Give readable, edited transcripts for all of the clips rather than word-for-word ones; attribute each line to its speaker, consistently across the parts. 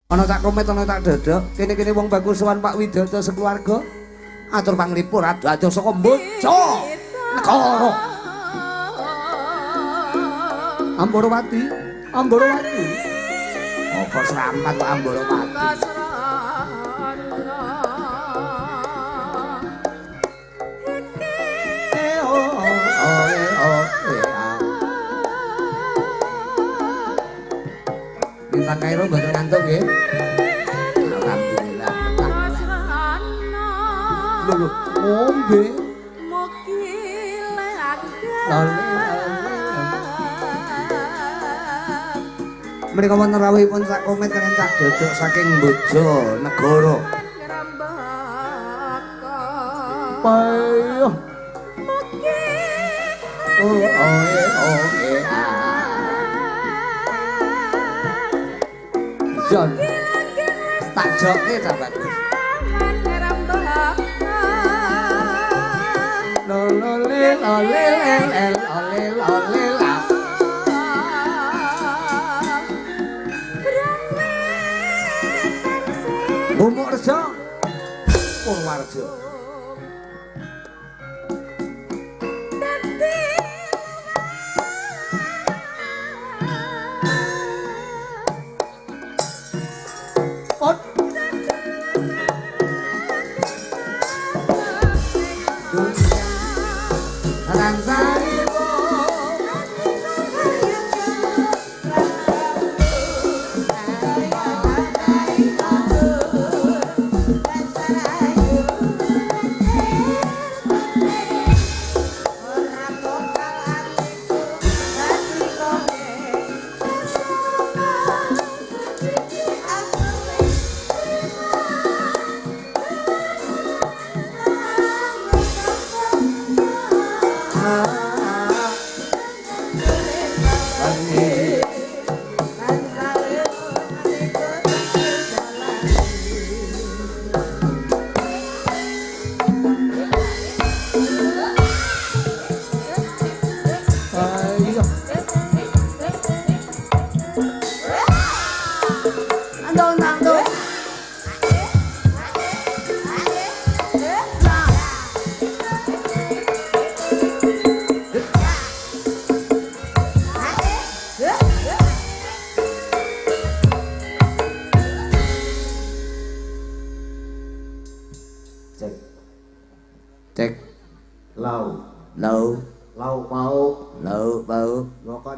Speaker 1: Ana tak komet ana tak dodok. Kene-kene wong bagus sowan Pak Widodo sekeluarga. Atur panglipur adoh saka Mboco. Negara. Amborowati. Amborowati. Apa seramat kok Amborowati? Bintang Kairo mboten ngantuk nggih. Alhamdulillah. Lho, ngombe. Menika wonten rawuhipun sak komet kaliyan cak dodok saking Bojo Negara. Payo. Jon. Tak joke sahabat. Umuk Rejo. Purwarjo.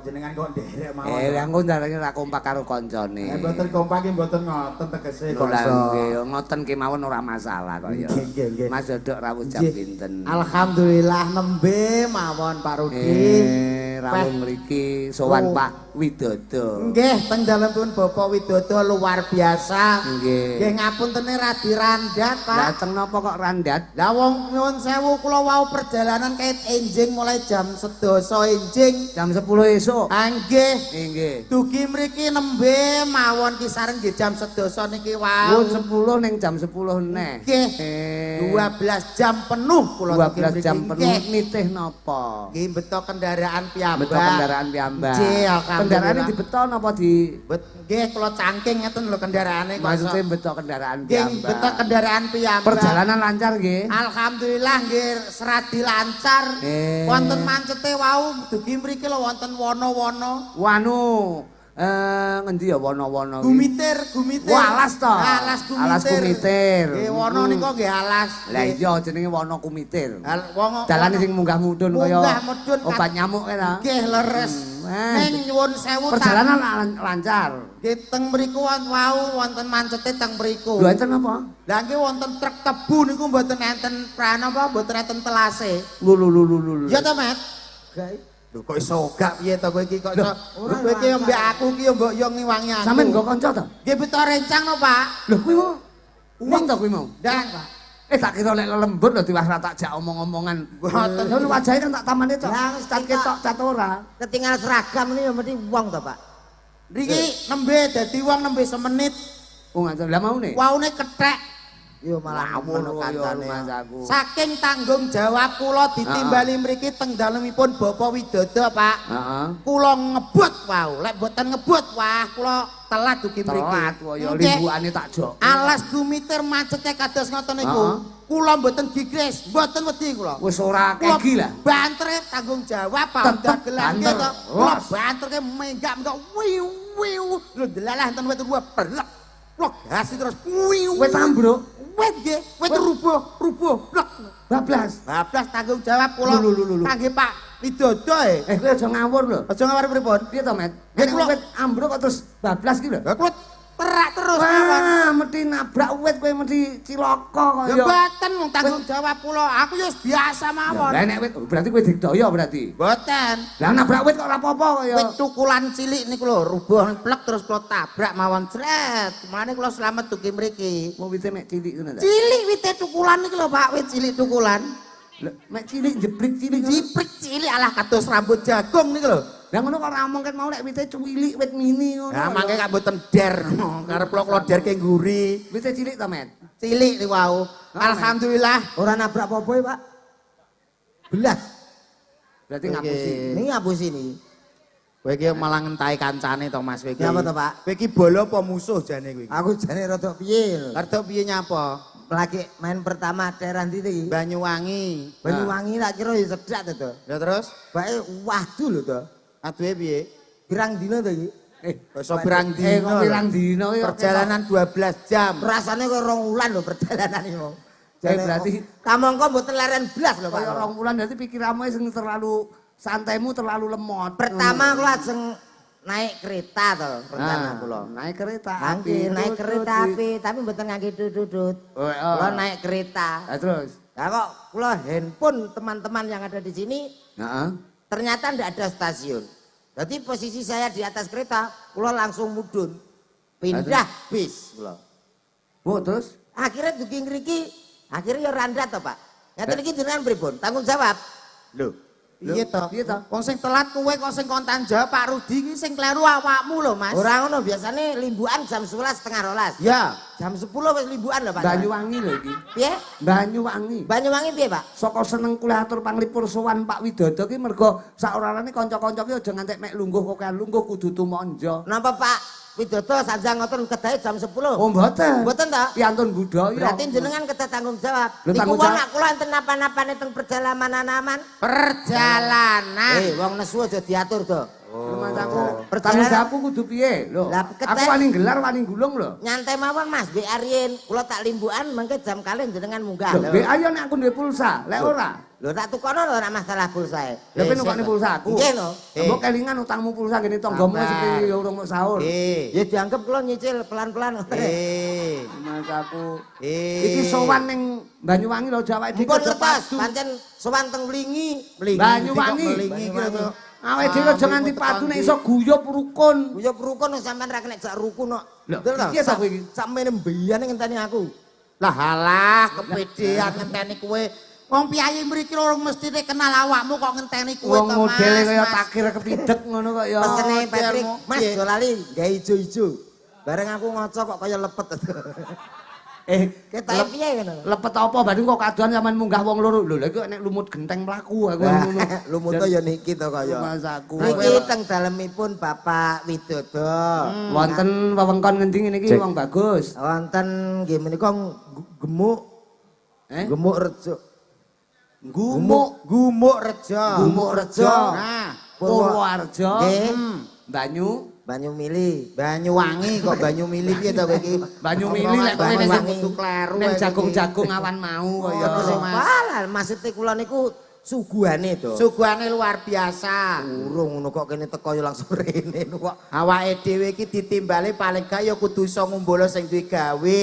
Speaker 2: Jenengan kok nderek mawon.
Speaker 1: Engko ndarane ra kompak karo kancane.
Speaker 2: Mboten kompak iki mboten ngoten tegese kok.
Speaker 1: Nggih, ngoten ki mawon ora masalah kok ya. Mas Dodok rawuh jam pinten?
Speaker 2: Alhamdulillah nembe mawon Pak Rudi.
Speaker 1: Rawuh mriki sowan Pak Widodo.
Speaker 2: Nggih, teng dalemipun Bapak Widodo luar biasa.
Speaker 1: Nggih.
Speaker 2: Nggih ngapuntene radi randat, Pak.
Speaker 1: Lah teng napa kok randat?
Speaker 2: Lah wong nyuwun sewu kula wau perjalanan kait enjing mulai jam 11 enjing.
Speaker 1: Jam 10 esuk.
Speaker 2: Nggih.
Speaker 1: Nggih.
Speaker 2: Dugi mriki nembe mawon kisaran nggih jam 11 niki wau.
Speaker 1: 10 ning jam 10 neh.
Speaker 2: Nggih. 12 jam penuh kula
Speaker 1: 12 jam penuh nitih napa?
Speaker 2: Nggih beto kendaraan piyambak.
Speaker 1: Beto kendaraan piyambak.
Speaker 2: Nggih, alhamdulillah.
Speaker 1: Kendaraane dibeto napa di
Speaker 2: nggih kula cangking ngeten lho kendaraane kok.
Speaker 1: Maksudnya beto kendaraan
Speaker 2: Nggih,
Speaker 1: piyambak.
Speaker 2: beto kendaraan piyambak.
Speaker 1: Perjalanan lancar nggih.
Speaker 2: Alhamdulillah nggih seradi lancar. Wonten mancete wau dugi mriki lho wonten wana-wana.
Speaker 1: Wanu ngendi ya wana-wana
Speaker 2: iki? Gumitir.
Speaker 1: Alas to.
Speaker 2: Alas
Speaker 1: Gumitir.
Speaker 2: Nggih, wana nika nggih alas.
Speaker 1: Lah iya jenenge wana Gumitir.
Speaker 2: Wong
Speaker 1: dalane sing munggah mudhun kaya obat nyamuk e ta.
Speaker 2: Nggih leres. Ning nyuwun sewu
Speaker 1: perjalanan lancar.
Speaker 2: Nggih teng mriku wau wonten mancete teng mriku.
Speaker 1: Lho enten apa?
Speaker 2: Lah nggih wonten truk tebu niku mboten enten pranapa mboten enten telase.
Speaker 1: Lho.
Speaker 2: Ya ta, Mat? Gae. Lho kok iso gak piye to kowe iki kok iso. Kowe iki mbek aku iki mbok yo ngiwangi aku.
Speaker 1: Sampeyan nggo kanca to?
Speaker 2: Nggih beto rencang no, Pak.
Speaker 1: Lho kuwi mau uang to kuwi mau?
Speaker 2: Ndang, Pak.
Speaker 1: Tak kira lek lembut lho diwah tak jak omong-omongan.
Speaker 2: Mboten.
Speaker 1: Lho wajahe kan tak tamane cok. Cat ketok cat ora.
Speaker 3: Ketinggal seragam ini ya mesti uang to, Pak.
Speaker 2: Niki nembe dadi wong nembe semenit.
Speaker 1: Oh ngaten. Lah maune?
Speaker 2: Waune kethek.
Speaker 3: Yo malah ngono kancane.
Speaker 2: Saking tanggung jawab kula ditimbali mriki teng dalemipun Bapak Widodo, Pak.
Speaker 1: Heeh.
Speaker 2: Kula ngebut wau, lek mboten ngebut wah kula telat dugi mriki.
Speaker 1: Telat kaya limbukane tak jok.
Speaker 2: Alas gumitir macete kados ngoten niku. Kula mboten gigres, mboten wedi kula.
Speaker 1: Wis ora kegi lah.
Speaker 2: Bantre tanggung jawab Pak dagelan to. Kula banterke menggak-menggak wiu wiu. Lho delalah enten wit ruwet pelek. Kula gasi terus wiu.
Speaker 1: Wit ambruk.
Speaker 2: Wit nggih, wit rubuh blek.
Speaker 1: Bablas.
Speaker 2: Bablas tanggung jawab kula. Kangge Pak Widodo e.
Speaker 1: Kowe aja ngawur lho.
Speaker 2: Aja ngawur pripun?
Speaker 1: Piye to, Met?
Speaker 2: Ya,
Speaker 1: Nek
Speaker 2: kula-
Speaker 1: wit ambruk kok terus bablas ki lho.
Speaker 2: Lah kula terak terus mawon.
Speaker 1: Wah, mesti nabrak wit kowe mesti cilaka
Speaker 2: Ya
Speaker 1: kaya.
Speaker 2: mboten wong tanggung jawab kula. Aku ya wis biasa mawon.
Speaker 1: Lah nek wit berarti kowe digdaya berarti.
Speaker 2: Mboten.
Speaker 1: Lah nabrak wit kok ora apa-apa kaya.
Speaker 2: Wit tukulan cilik niku lho, rubuh plek terus kula tabrak mawon jret. Mulane kula slamet dugi mriki.
Speaker 1: Mau wite mek cilik ngono ta?
Speaker 2: Cilik wite tukulan niku lho, Pak, wit cilik tukulan.
Speaker 1: Lho, mek cilik jebrik cilik.
Speaker 2: Jiprik cilik alah kados rambut jagung niku lho.
Speaker 1: Lah ngono kok ora mungkin mau nek wite cuwilik wit mini ngono.
Speaker 2: Nah, mangke gak mboten der. Karep kula derke nguri.
Speaker 1: Wite cilik ta, Met?
Speaker 2: Cilik niku wau. Alhamdulillah.
Speaker 3: Ora nabrak apa-apa ya, Pak. Belas.
Speaker 1: Berarti ngapusi.
Speaker 3: Ini ngapusi nih.
Speaker 2: Kowe iki malah ngentahi kancane to Mas kowe iki.
Speaker 3: Nyapa to, Pak?
Speaker 2: Kowe iki bolo apa musuh jane kowe iki?
Speaker 3: Aku jane rada piye.
Speaker 2: Karep piye nyapa?
Speaker 3: Lagi main pertama daerah ndi iki?
Speaker 2: Banyuwangi.
Speaker 3: Banyuwangi tak kira ya sedak to.
Speaker 2: Ya terus?
Speaker 3: Bae waduh lho to.
Speaker 2: Aduhe piye?
Speaker 3: Pirang dina to iki?
Speaker 2: Iso pirang
Speaker 1: Kok
Speaker 2: dino.
Speaker 1: pirang dino iki?
Speaker 2: Perjalanan 12 jam.
Speaker 3: Rasane kok 2 wulan lho perjalanan iki.
Speaker 1: Berarti
Speaker 3: kamangka mboten leren blas lho, Pak.
Speaker 1: kaya 2 bulan berarti pikiranmu sing terlalu santaimu terlalu lemot.
Speaker 3: Pertama kula lajeng naik kereta to rencana kula.
Speaker 1: Naik kereta
Speaker 3: Nggih, naik kereta api, tapi mboten ngangge dudut.
Speaker 1: Oh,
Speaker 3: Kula naik kereta.
Speaker 1: Nah, terus.
Speaker 3: Lah kok kula handphone teman-teman yang ada di sini
Speaker 1: Heeh.
Speaker 3: ternyata ndak ada stasiun. Jadi posisi saya di atas kereta, kula langsung mudhun. Pindah bis kula.
Speaker 1: Oh, terus?
Speaker 3: Akhirnya dugi ngriki, akhirnya ya randat to, Pak. Ngaten iki jenengan pripun? Tanggung jawab.
Speaker 2: Lho. Piye to?
Speaker 1: Piye to?
Speaker 2: Wong sing telat kowe kok sing kontan jawab Pak Rudi iki sing kleru awakmu lho, Mas.
Speaker 3: Ora ngono, biasane limbukan jam 11.30.
Speaker 2: Ya.
Speaker 3: Jam 10 wis limbukan lho, Pak.
Speaker 1: Banyuwangi lho iki.
Speaker 3: Piye?
Speaker 1: Banyuwangi.
Speaker 3: Banyuwangi piye, Pak?
Speaker 1: Saka seneng kuliah atur panglipur sowan Pak Widodo ki mergo saorane kanca-kanca ki aja ngantek mek lungguh kok lungguh kudu tumonjo.
Speaker 3: Napa Pak Widodo sanjang ngoten kedahe jam 10?
Speaker 1: Oh, mboten.
Speaker 3: Mboten to?
Speaker 1: Piantun budaya.
Speaker 3: Berarti jenengan kedah tanggung jawab.
Speaker 1: Lho,
Speaker 3: Niku
Speaker 1: tanggung
Speaker 3: wong
Speaker 1: jawab.
Speaker 3: nak kula enten napa-napane teng perjalanan aman.
Speaker 2: Perjalanan.
Speaker 3: Wong nesu aja diatur to.
Speaker 1: Rumah aku.
Speaker 3: Perjalanan-
Speaker 1: Tanggung jawabku kudu piye? Lho.
Speaker 3: Lah,
Speaker 1: Aku
Speaker 3: ketek-
Speaker 1: wani gelar wani gulung lho.
Speaker 3: Nyantai mawon Mas, Mbak Arien. Kula tak limbukan mengke jam kalih jenengan munggah.
Speaker 1: Lho, be ayo nek aku duwe pulsa, lek ora.
Speaker 3: Lho tak tukono lho ora masalah pulsae.
Speaker 1: Lha ben nukokne pulsa aku.
Speaker 3: Nggih lho.
Speaker 1: Mbok kelingan utangmu pulsa gene tanggamu
Speaker 2: Sabar.
Speaker 1: sepi urung mau sahur.
Speaker 3: Ya dianggap kula nyicil pelan-pelan.
Speaker 1: Mas aku.
Speaker 2: Eh.
Speaker 1: Iki sowan ning Banyuwangi lho Jawa iki
Speaker 3: Dipun
Speaker 1: kerja
Speaker 3: ngertos,
Speaker 1: padu.
Speaker 3: pancen sowan teng Mlingi.
Speaker 1: Banyuwangi.
Speaker 2: Melingi iki lho.
Speaker 1: Awake dhewe aja nganti padu nek iso guyub rukun.
Speaker 3: Uyup rukun sampean ra kena jak rukun kok.
Speaker 1: Lho,
Speaker 3: Betul to?
Speaker 1: piye ta kowe iki?
Speaker 3: Sampeyan mbiyane ngenteni aku.
Speaker 2: Lah halah kepedean ngenteni kowe. Wong piyayi mriki lho mestine kenal awakmu kok ngenteni kowe
Speaker 1: Wong
Speaker 2: to, Mas.
Speaker 1: modele kaya
Speaker 2: Mas.
Speaker 1: takir kepidek ngono kok ya.
Speaker 3: Pesene
Speaker 2: Oh,
Speaker 3: Patrick,
Speaker 2: jarmu.
Speaker 3: Mas
Speaker 2: Piye?
Speaker 3: do lali gawe ijo-ijo. Bareng aku ngoco kok kaya lepet. Ketahe piye ngono?
Speaker 1: Lepet apa badhe kok kadoan sampean munggah wong loro. Lho lha iki nek lumut genteng mlaku aku ngono.
Speaker 3: Lumut ya niki to kaya.
Speaker 1: Mas aku.
Speaker 3: Niki teng dalemipun Bapak Widodo.
Speaker 1: Wonten wewengkon ngendi ngene iki wong bagus.
Speaker 3: Wonten nggih menika gemuk gemuk rejo.
Speaker 2: Gumuk Rejo.
Speaker 1: Gumuk Rejo.
Speaker 2: Nah,
Speaker 1: Purworejo.
Speaker 3: Nggih.
Speaker 1: Banyu.
Speaker 3: Banyu Mili.
Speaker 2: Banyuwangi kok banyu mili piye to kowe iki?
Speaker 1: Banyu mili lek kowe ning
Speaker 2: Banyuwangi kudu kleru.
Speaker 1: ning
Speaker 2: kowe iki.
Speaker 1: jagung-jagung awan mau kaya.
Speaker 2: Oh, Mas.
Speaker 3: Walah maksud kula niku suguhane to.
Speaker 2: Suguhane luar biasa.
Speaker 3: Urung ngono kok kene teko ya langsung rene kok.
Speaker 2: Awake dhewe iki ditimbali paling gak ya kudu iso ngumbul sing duwe gawe.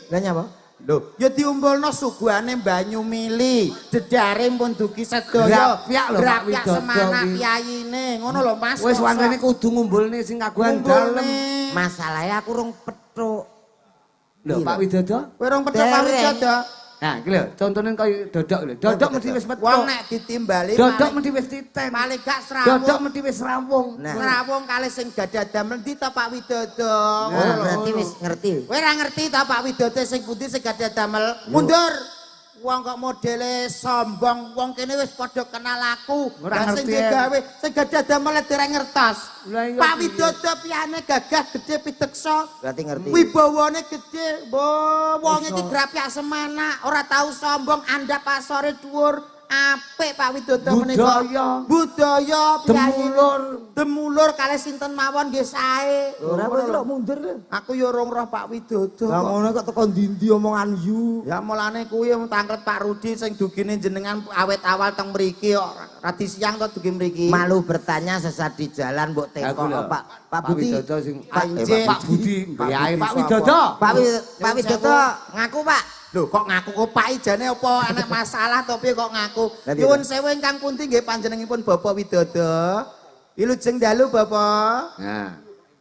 Speaker 3: Lah nyapa?
Speaker 2: Lho, ya diumbulno suguhane banyu mili. Dedare pun dugi sedaya.
Speaker 1: Grapyak lho, Pak
Speaker 2: Grapyak
Speaker 1: Widodo
Speaker 2: semana
Speaker 1: iki.
Speaker 2: piyayine. Ngono lho, Mas.
Speaker 1: Wis
Speaker 2: kok
Speaker 1: wantene
Speaker 2: sok
Speaker 1: kudu ngumbulne sing kagungan
Speaker 2: ngumbulne.
Speaker 1: dalem.
Speaker 3: Masalahnya aku rung petruk.
Speaker 1: Lho Pak Widodo.
Speaker 2: Kowe rong pedhot Pak
Speaker 3: Dereng.
Speaker 2: Widodo.
Speaker 1: Nah, iki lho, contone kaya dodok lho. Dodok mesti wis metu.
Speaker 2: Wong nek ditimbali
Speaker 1: Dodok mesti wis titen.
Speaker 2: paling gak
Speaker 1: Dodok
Speaker 2: serawung.
Speaker 1: mesti wis rawung.
Speaker 2: Serawung kali sing gadah damel ndi to Pak Widodo?
Speaker 3: Oh, berarti wis ngerti.
Speaker 2: Kowe ora ngerti to Pak Widodo sing pundi sing gadah damel? Mundur. Wong kok modele sombong, wong kene wis padha kenal aku.
Speaker 1: Ora
Speaker 2: Lah sing
Speaker 1: ngerti,
Speaker 2: gawe, sing gadah damel dereng ngertos.
Speaker 1: Lah iya
Speaker 2: Pak
Speaker 1: piye?
Speaker 2: Widodo piyane gagah gede piteksa.
Speaker 3: Berarti ngerti.
Speaker 2: Wibawane gede, wong iki grapyak semana, ora tahu sombong, andhap pasore dhuwur. Apik Pak Widodo menika. Budaya demulur kalih sinten mawon nggih sae.
Speaker 3: Ora kowe kok mundur lho.
Speaker 2: Aku ya urung roh Pak Widodo.
Speaker 3: Lah
Speaker 2: kok.
Speaker 3: ngono kok teko ndi-ndi omongan yu.
Speaker 2: Ya mulane kuwi tanglet Pak Rudi sing dugine jenengan awet awal teng mriki kok radi siang to dugi mriki.
Speaker 3: Malu bertanya sesat di jalan mbok teko Pak Budi.
Speaker 1: Widodo sing
Speaker 2: Pak
Speaker 1: Budi,
Speaker 2: Pak
Speaker 1: mbiyae
Speaker 2: Budi
Speaker 1: Pak
Speaker 2: sapa?
Speaker 1: Widodo.
Speaker 3: Pak Widodo ngaku Pak.
Speaker 2: Lho kok ngaku kok Pak jane apa enek masalah to piye kok ngaku.
Speaker 3: Lah,
Speaker 2: Nyuwun sewu ingkang pundi nggih panjenenganipun Bapak Widodo. Wilujeng dalu Bapak.
Speaker 1: Nah.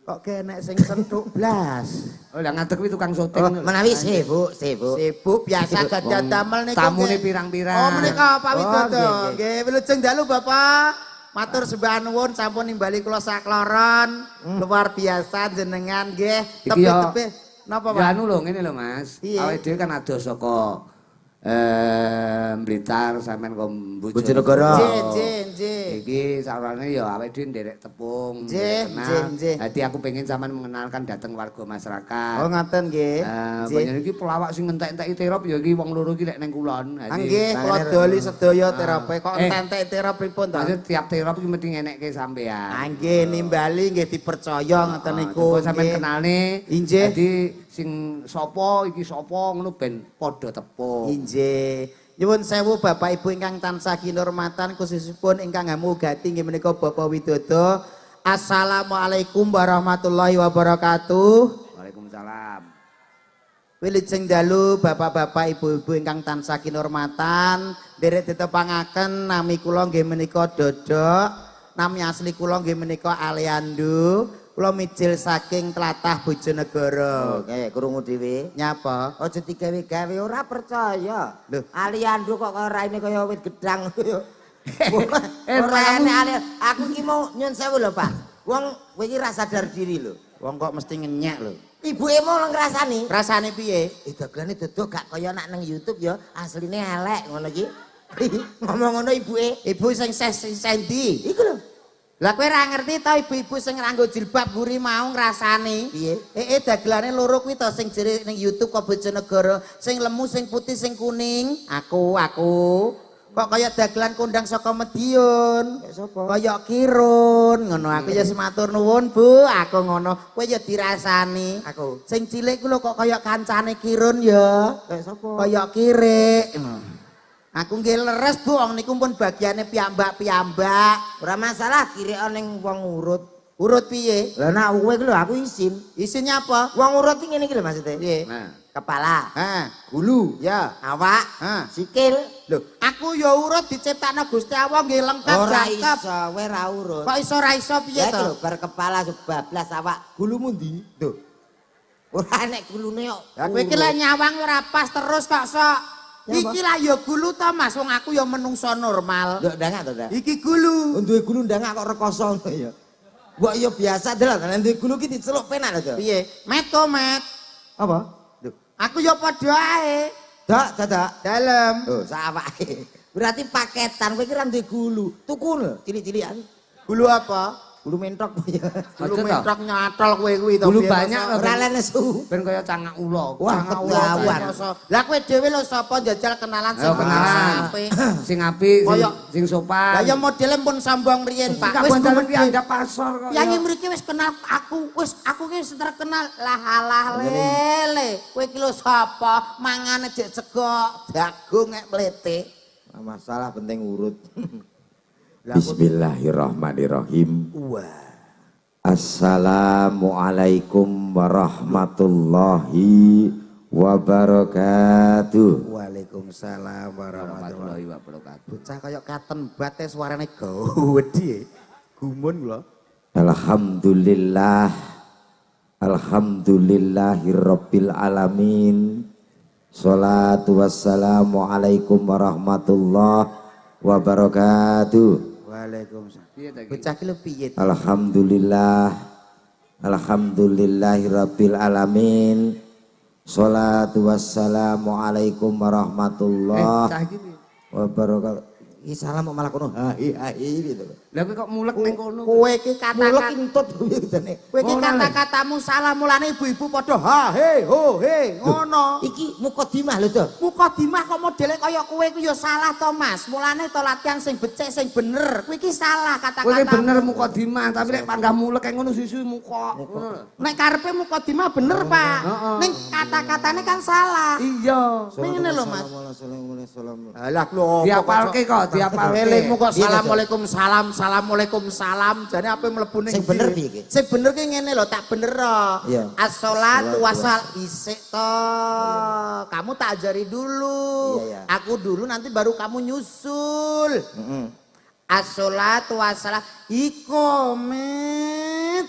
Speaker 2: Kok kenek sing senthuk blas.
Speaker 1: Oh, lah ngadeg kuwi tukang syuting.
Speaker 3: Oh, menawi sibuk.
Speaker 2: Sibuk biasa gadah damel niku.
Speaker 1: Tamune
Speaker 2: nggih.
Speaker 1: pirang-pirang.
Speaker 2: Oh menika Pak Widodo.
Speaker 3: nggih,
Speaker 2: Nggih wilujeng dalu Bapak. Matur sembah nuwun sampun nimbali kula sakloron. Luar biasa jenengan nggih.
Speaker 1: Iki ya-
Speaker 2: Tepi-tepi napa
Speaker 1: Ya
Speaker 2: Pak?
Speaker 1: anu lho ngene lho Mas.
Speaker 2: Iya.
Speaker 1: Awake dhewe kan adoh saka Blitar sampean kok
Speaker 3: Bojonegoro.
Speaker 2: Nggih.
Speaker 1: Iki saurane ya awake dhewe nderek tepung.
Speaker 2: Nggih, nggih.
Speaker 1: Dadi aku pengen sampean mengenalkan dateng warga masyarakat.
Speaker 2: Oh ngaten nggih.
Speaker 1: Banyak iki pelawak sing entek-entek terop ya iki wong loro iki lek ning kulon.
Speaker 2: Nggih, kula doli sedaya terope kok entek terop pripun to?
Speaker 1: Maksud tiap terop iki mesti ngenekke sampean.
Speaker 2: Nggih nimbali nggih dipercaya ngoten niku.
Speaker 1: Kok sampean kenalne.
Speaker 2: Inggih.
Speaker 1: Dadi sing sapa iki sapa ngono ben padha tepung.
Speaker 2: Inggih. Nyuwun sewu Bapak Ibu ingkang tansah kinurmatan khususipun ingkang ngamugati inggih menika Bapak Widodo. Assalamualaikum warahmatullahi wabarakatuh.
Speaker 1: Waalaikumsalam.
Speaker 2: Wilujeng dalu Bapak-bapak Ibu-ibu ingkang tansah kinurmatan, nderek ditepangaken nami kula nggih menika Dodok. Nami asli kula nggih menika Aliandu. Kula mijil saking tlatah Bojonegoro.
Speaker 3: Oke, krungu dhewe.
Speaker 2: Nyapa?
Speaker 3: Aja digawe-gawe ora percaya.
Speaker 2: Lho.
Speaker 3: Aliando kok raine kaya wit gedang.
Speaker 1: Eh,
Speaker 3: Ora
Speaker 1: kamu-
Speaker 3: enek ali. Aku ki mau nyun sewu lho, Pak. Wong kowe iki ra sadar diri lho.
Speaker 2: Wong kok mesti ngenyek lho.
Speaker 3: Ibuke mau ngrasani.
Speaker 2: Rasane piye?
Speaker 3: Dagelane dodok gak kaya nak nang YouTube ya, asline elek ngono iki. Ngomong ngono ibuke.
Speaker 2: Ibu sing sendi.
Speaker 3: Iku lho.
Speaker 2: Lah kowe ora ngerti to ibu-ibu sing nganggo jilbab guri mau ngrasani?
Speaker 3: Piye?
Speaker 2: Dagelane loro kuwi to sing jere ning YouTube kok Bojonegoro, sing lemu, sing putih, sing kuning. Aku. Kok kaya dagelan kondang saka Medion.
Speaker 3: Kayak sapa?
Speaker 2: Kaya Kirun ngono. Aku ya matur nuwun, Bu. Aku ngono. Kowe ya dirasani.
Speaker 3: Aku.
Speaker 2: Sing cilik ku lho kok kaya kancane Kirun ya.
Speaker 3: Kayak sapa?
Speaker 2: Kaya Kirik. Aku nggih leres Bu, wong niku pun bagiane piyambak-piyambak.
Speaker 3: Ora masalah kirek ning wong urut.
Speaker 2: Urut piye?
Speaker 3: Lah nek kowe lho aku isin.
Speaker 2: Isinya apa?
Speaker 3: Wong urut iki ngene iki lho maksudnya.
Speaker 2: Piye?
Speaker 1: Nah,
Speaker 3: Kepala,
Speaker 2: Hah,
Speaker 3: gulu,
Speaker 2: ya.
Speaker 3: awak,
Speaker 2: Hah.
Speaker 3: sikil.
Speaker 2: Lho, aku ya urut diciptakno Gusti Allah nggih lengkap
Speaker 3: Ora
Speaker 2: jangkep.
Speaker 3: iso, kowe ra urut.
Speaker 2: Kok iso ra iso piye
Speaker 3: Ya iki lho
Speaker 2: to?
Speaker 3: bar kepala sebablas awak. Gulumu ndi?
Speaker 2: Lho,
Speaker 3: Ora enek gulune kok.
Speaker 2: lah kowe iki lek nyawang ora pas terus kok sok.
Speaker 3: Ya,
Speaker 2: Iki lah ya gulu to Mas, wong aku ya menungso normal.
Speaker 3: Nduk ndangak to, Dak?
Speaker 2: Iki gulu.
Speaker 3: Duwe gulu ndangak kok rekoso ngono ya. Mbok ya biasa delok nek duwe gulu ki diceluk penak lho, Dak.
Speaker 2: Piye? Met to, Met.
Speaker 3: Apa?
Speaker 2: Lho, aku ya padha ae.
Speaker 3: Dak, dadak.
Speaker 2: Dalem.
Speaker 3: Oh, sak awake. Berarti paketan kowe ki ra duwe gulu. Tuku lho, cilik-cilikan.
Speaker 2: Gulu apa?
Speaker 3: Gulu mentok ya.
Speaker 2: Gulu
Speaker 1: Aja to.
Speaker 2: mentok nyatol kowe kuwi to.
Speaker 1: Gulu
Speaker 2: piye,
Speaker 1: banyak
Speaker 2: Mas?
Speaker 1: lho.
Speaker 3: Ora le nesu.
Speaker 1: ben kaya cangak ula.
Speaker 3: Wah,
Speaker 2: Jangan
Speaker 3: ketahuan.
Speaker 2: ulah, Lah kowe dhewe lho sapa njajal kenalan
Speaker 1: Ayo kenalan.
Speaker 2: apik.
Speaker 1: Sing apik,
Speaker 2: Kaya-
Speaker 1: sing
Speaker 2: Lah
Speaker 1: sopan.
Speaker 2: ya modele pun sombong riyen, Pak.
Speaker 1: Wis
Speaker 2: Wis
Speaker 1: kuwi
Speaker 2: gumedhe.
Speaker 1: anda pasar kok.
Speaker 2: Yang mriki wis kenal aku, aku ki wis terkenal. Lah halah lele. Kowe ki lho sapa? Mangane jek sego jagung nek mlete.
Speaker 3: Nah, masalah penting urut.
Speaker 4: Bismillahirrahmanirrahim.
Speaker 2: Wah.
Speaker 4: Assalamualaikum warahmatullahi wabarakatuh.
Speaker 2: Waalaikumsalam warahmatullahi
Speaker 1: warahmatullahi wabarakatuh.
Speaker 2: Bocah kaya katen bate suarane gawedhi. Gumun lho.
Speaker 4: Alhamdulillah. Alhamdulillahirabbil alamin. Sholatu wassalamu alaikum warahmatullahi wabarakatuh.
Speaker 2: Waalaikumsalam.
Speaker 1: Piye ta iki?
Speaker 2: Bocah ki lho piye?
Speaker 4: Alhamdulillah. Alhamdulillahirabbil alamin. Sholatu wassalamu alaikum warahmatullahi
Speaker 1: Cah iki piye?
Speaker 4: wabarakatuh.
Speaker 3: Ih salam kok malah kono hai gitu.
Speaker 1: Lah kowe kok mulek ning kono?
Speaker 2: Kowe ki
Speaker 3: Mulek
Speaker 2: kata-kata
Speaker 3: intut jane.
Speaker 2: kowe ki
Speaker 1: Ngono,
Speaker 2: kata-katamu salah mulane ibu-ibu padha ha he ho he ngono.
Speaker 3: Iki mukadimah lho to.
Speaker 2: Mukadimah kok modele kaya kowe ku ya salah to Mas. Mulane to latihan sing becik sing bener. Kowe iki salah
Speaker 1: Kowe
Speaker 2: kata-kata.
Speaker 1: iki bener mukadimah, tapi nek panggah mulek kayak ngono susu muka. Ngono.
Speaker 2: Nek karepe mukadimah bener, Pak. Ning kata-katane kan salah.
Speaker 1: Iya.
Speaker 2: Ngene lho, Mas.
Speaker 4: Assalamualaikum.
Speaker 2: Alah lho
Speaker 1: Diapalke kok, diapalke.
Speaker 2: Elingmu kok
Speaker 3: Piye to,
Speaker 2: assalamualaikum salam, assalamualaikum salam. Jane apa mlebu ning
Speaker 3: Sing bener piye iki?
Speaker 2: Sing bener ki ngene lho, tak bener kok.
Speaker 4: Iya.
Speaker 2: As-sholatu wasal isik to. Kamu tak ajari dulu.
Speaker 4: Iya, iya.
Speaker 2: Aku dulu nanti baru kamu nyusul. As-sholatu wassalam ikomet.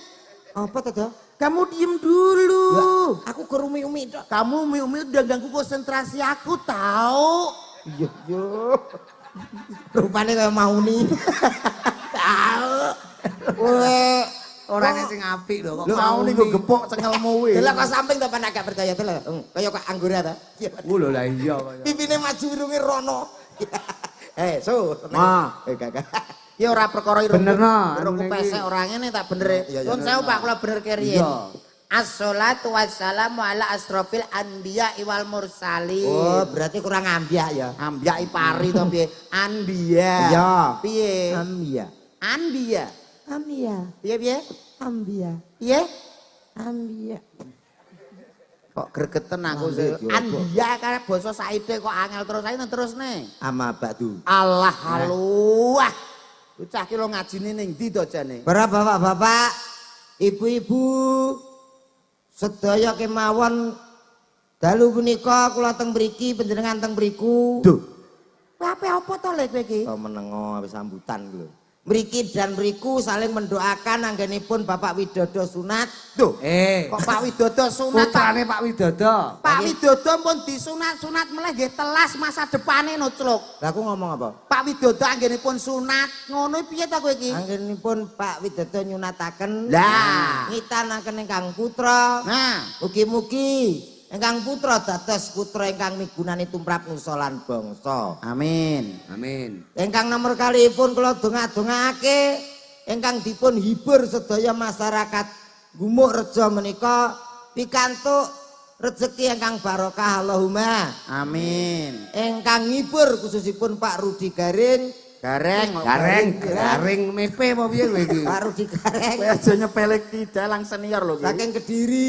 Speaker 3: Apa to, Dok?
Speaker 2: Kamu diem dulu.
Speaker 3: Aku kerumi-umi tok.
Speaker 2: Kamu umi-umi udah ganggu konsentrasi aku tahu.
Speaker 3: Iya, yo. Rupane kaya mau nih. Tahu. Weh,
Speaker 1: Orangnya sing apik lho kok.
Speaker 2: Lu mau nih gue gepok cengelmu weh.
Speaker 3: delok kok samping to panak gak percaya to lho. Kaya kok anggur ta.
Speaker 1: Lho lah iya kaya.
Speaker 3: Pipine maju irunge rono. So.
Speaker 2: Ma.
Speaker 3: Gak.
Speaker 2: Ya ora perkara irung.
Speaker 1: Bener, no.
Speaker 2: Irungku
Speaker 1: Anu niki.
Speaker 2: pesek ora ngene tak bener.
Speaker 3: Iya, iya,
Speaker 2: Nun sewu Pak kula bener keriyen.
Speaker 1: Iya.
Speaker 2: As-sholatu wassalamu ala asrofil anbiya wal mursalin.
Speaker 3: Oh, berarti kurang ambiak ya.
Speaker 2: Ambiyai pari to piye? Anbiya.
Speaker 3: Iya.
Speaker 2: Piye?
Speaker 3: Ambia.
Speaker 2: Anbiya.
Speaker 3: Ambia.
Speaker 2: Piye piye?
Speaker 3: Ambia.
Speaker 2: Piye?
Speaker 3: Ambia.
Speaker 2: Kok gregeten aku sih. Anbiya kan basa saide kok angel terus nih.
Speaker 3: Ama batu.
Speaker 2: Allah haluah. Bocah ki lo ngajine ning ndi to jane?
Speaker 3: Para bapak-bapak, ibu-ibu, sedaya kemawon dalu punika kula teng mriki panjenengan teng mriku.
Speaker 2: Duh. Kowe apa to lek kowe iki?
Speaker 3: Kok menengo wis sambutan lho. Mriki dan mriku saling mendoakan anggenipun Bapak Widodo sunat.
Speaker 2: Duh.
Speaker 1: Kok
Speaker 2: Kok Pak Widodo sunat Pak?
Speaker 1: putrane Pak Widodo.
Speaker 2: Pak Widodo pun disunat-sunat meneh nggih telas masa depane nucluk.
Speaker 3: Lah aku ngomong apa?
Speaker 2: Pak Widodo anggenipun sunat. Ngono piye to kowe iki?
Speaker 3: Anggenipun Pak Widodo nyunataken.
Speaker 2: Lah.
Speaker 3: Ngitanaken ingkang putra.
Speaker 2: Nah,
Speaker 3: Mugi-mugi ingkang putra dados putra ingkang migunani tumrap nusa lan bangsa.
Speaker 2: amin.
Speaker 1: Amin.
Speaker 3: Ingkang nomor kalipun kula donga-dongake ingkang dipun hibur sedaya masyarakat Gumuk Rejo menika pikantuk rezeki ingkang barokah Allahumma.
Speaker 2: Amin.
Speaker 3: Ingkang ngibur khususipun Pak Rudi Garing.
Speaker 1: Garing mepe apa piye kowe iki?
Speaker 3: Pak Rudi Garing.
Speaker 2: Kowe aja nyepelek dalang senior lho.
Speaker 3: Saking Kediri.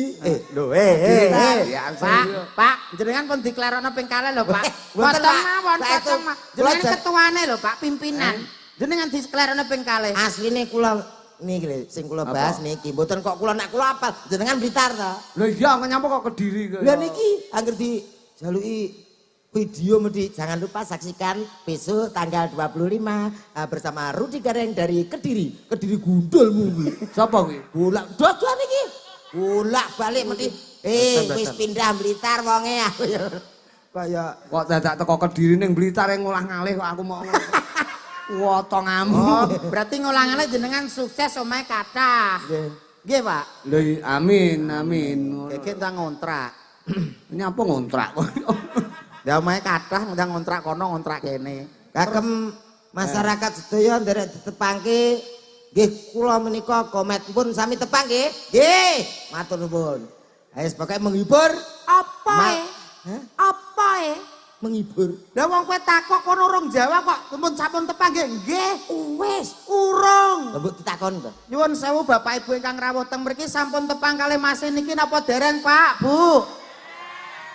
Speaker 2: Pak, jenengan pun diklerokno ping kalih lho, Pak.
Speaker 3: Mboten,
Speaker 2: Boten
Speaker 3: Pak.
Speaker 2: mawon,
Speaker 3: Pak, itu
Speaker 2: boten mawon.
Speaker 3: kula
Speaker 2: Jenengan ketuane lho, Pak, pimpinan. Jenengan diklerokno ping kalih.
Speaker 3: Asline kula niki lho sing kula bahas niki mboten kok kula nek kula apal jenengan Blitar ta.
Speaker 1: Lho iya nyapa kok Kediri kowe.
Speaker 3: Lah niki angger dijaluki video mesti jangan lupa saksikan besok tanggal 25 bersama Rudi Gareng dari Kediri. Kediri gundulmu kuwi.
Speaker 1: Sapa kuwi?
Speaker 3: Bolak dua niki. Bolak-balik mesti wis pindah Blitar wonge aku ya. Kaya
Speaker 1: Kok dadak teko Kediri ning Blitar ngolah ngalih kok aku mau ngono. Wotong
Speaker 2: Oh,
Speaker 1: ngamuk.
Speaker 2: berarti ngolangane jenengan sukses omahe kathah. Nggih, Pak.
Speaker 1: Lho amin amin.
Speaker 2: Iki tak ngontrak.
Speaker 1: Ini apa ngontrak?
Speaker 2: Ya omahe kathah ndang ngontrak kono ngontrak kene.
Speaker 3: kagem masyarakat sedaya nderek ditepangke nggih kula menika komet pun sami tepang nggih. Nggih, matur nuwun. Wis pokoke menghibur.
Speaker 2: Apa
Speaker 3: Ma-
Speaker 2: e? Apa e?
Speaker 3: Menghibur.
Speaker 2: Lah wong kowe takok kono urung jawab kok pun sampun tepang nggih. Nggih. Wis, urung.
Speaker 3: Mbok ditakon to.
Speaker 2: Nyuwun sewu Bapak Ibu ingkang rawuh teng mriki sampun tepang kalih Mas niki napa dereng, Pak, Bu?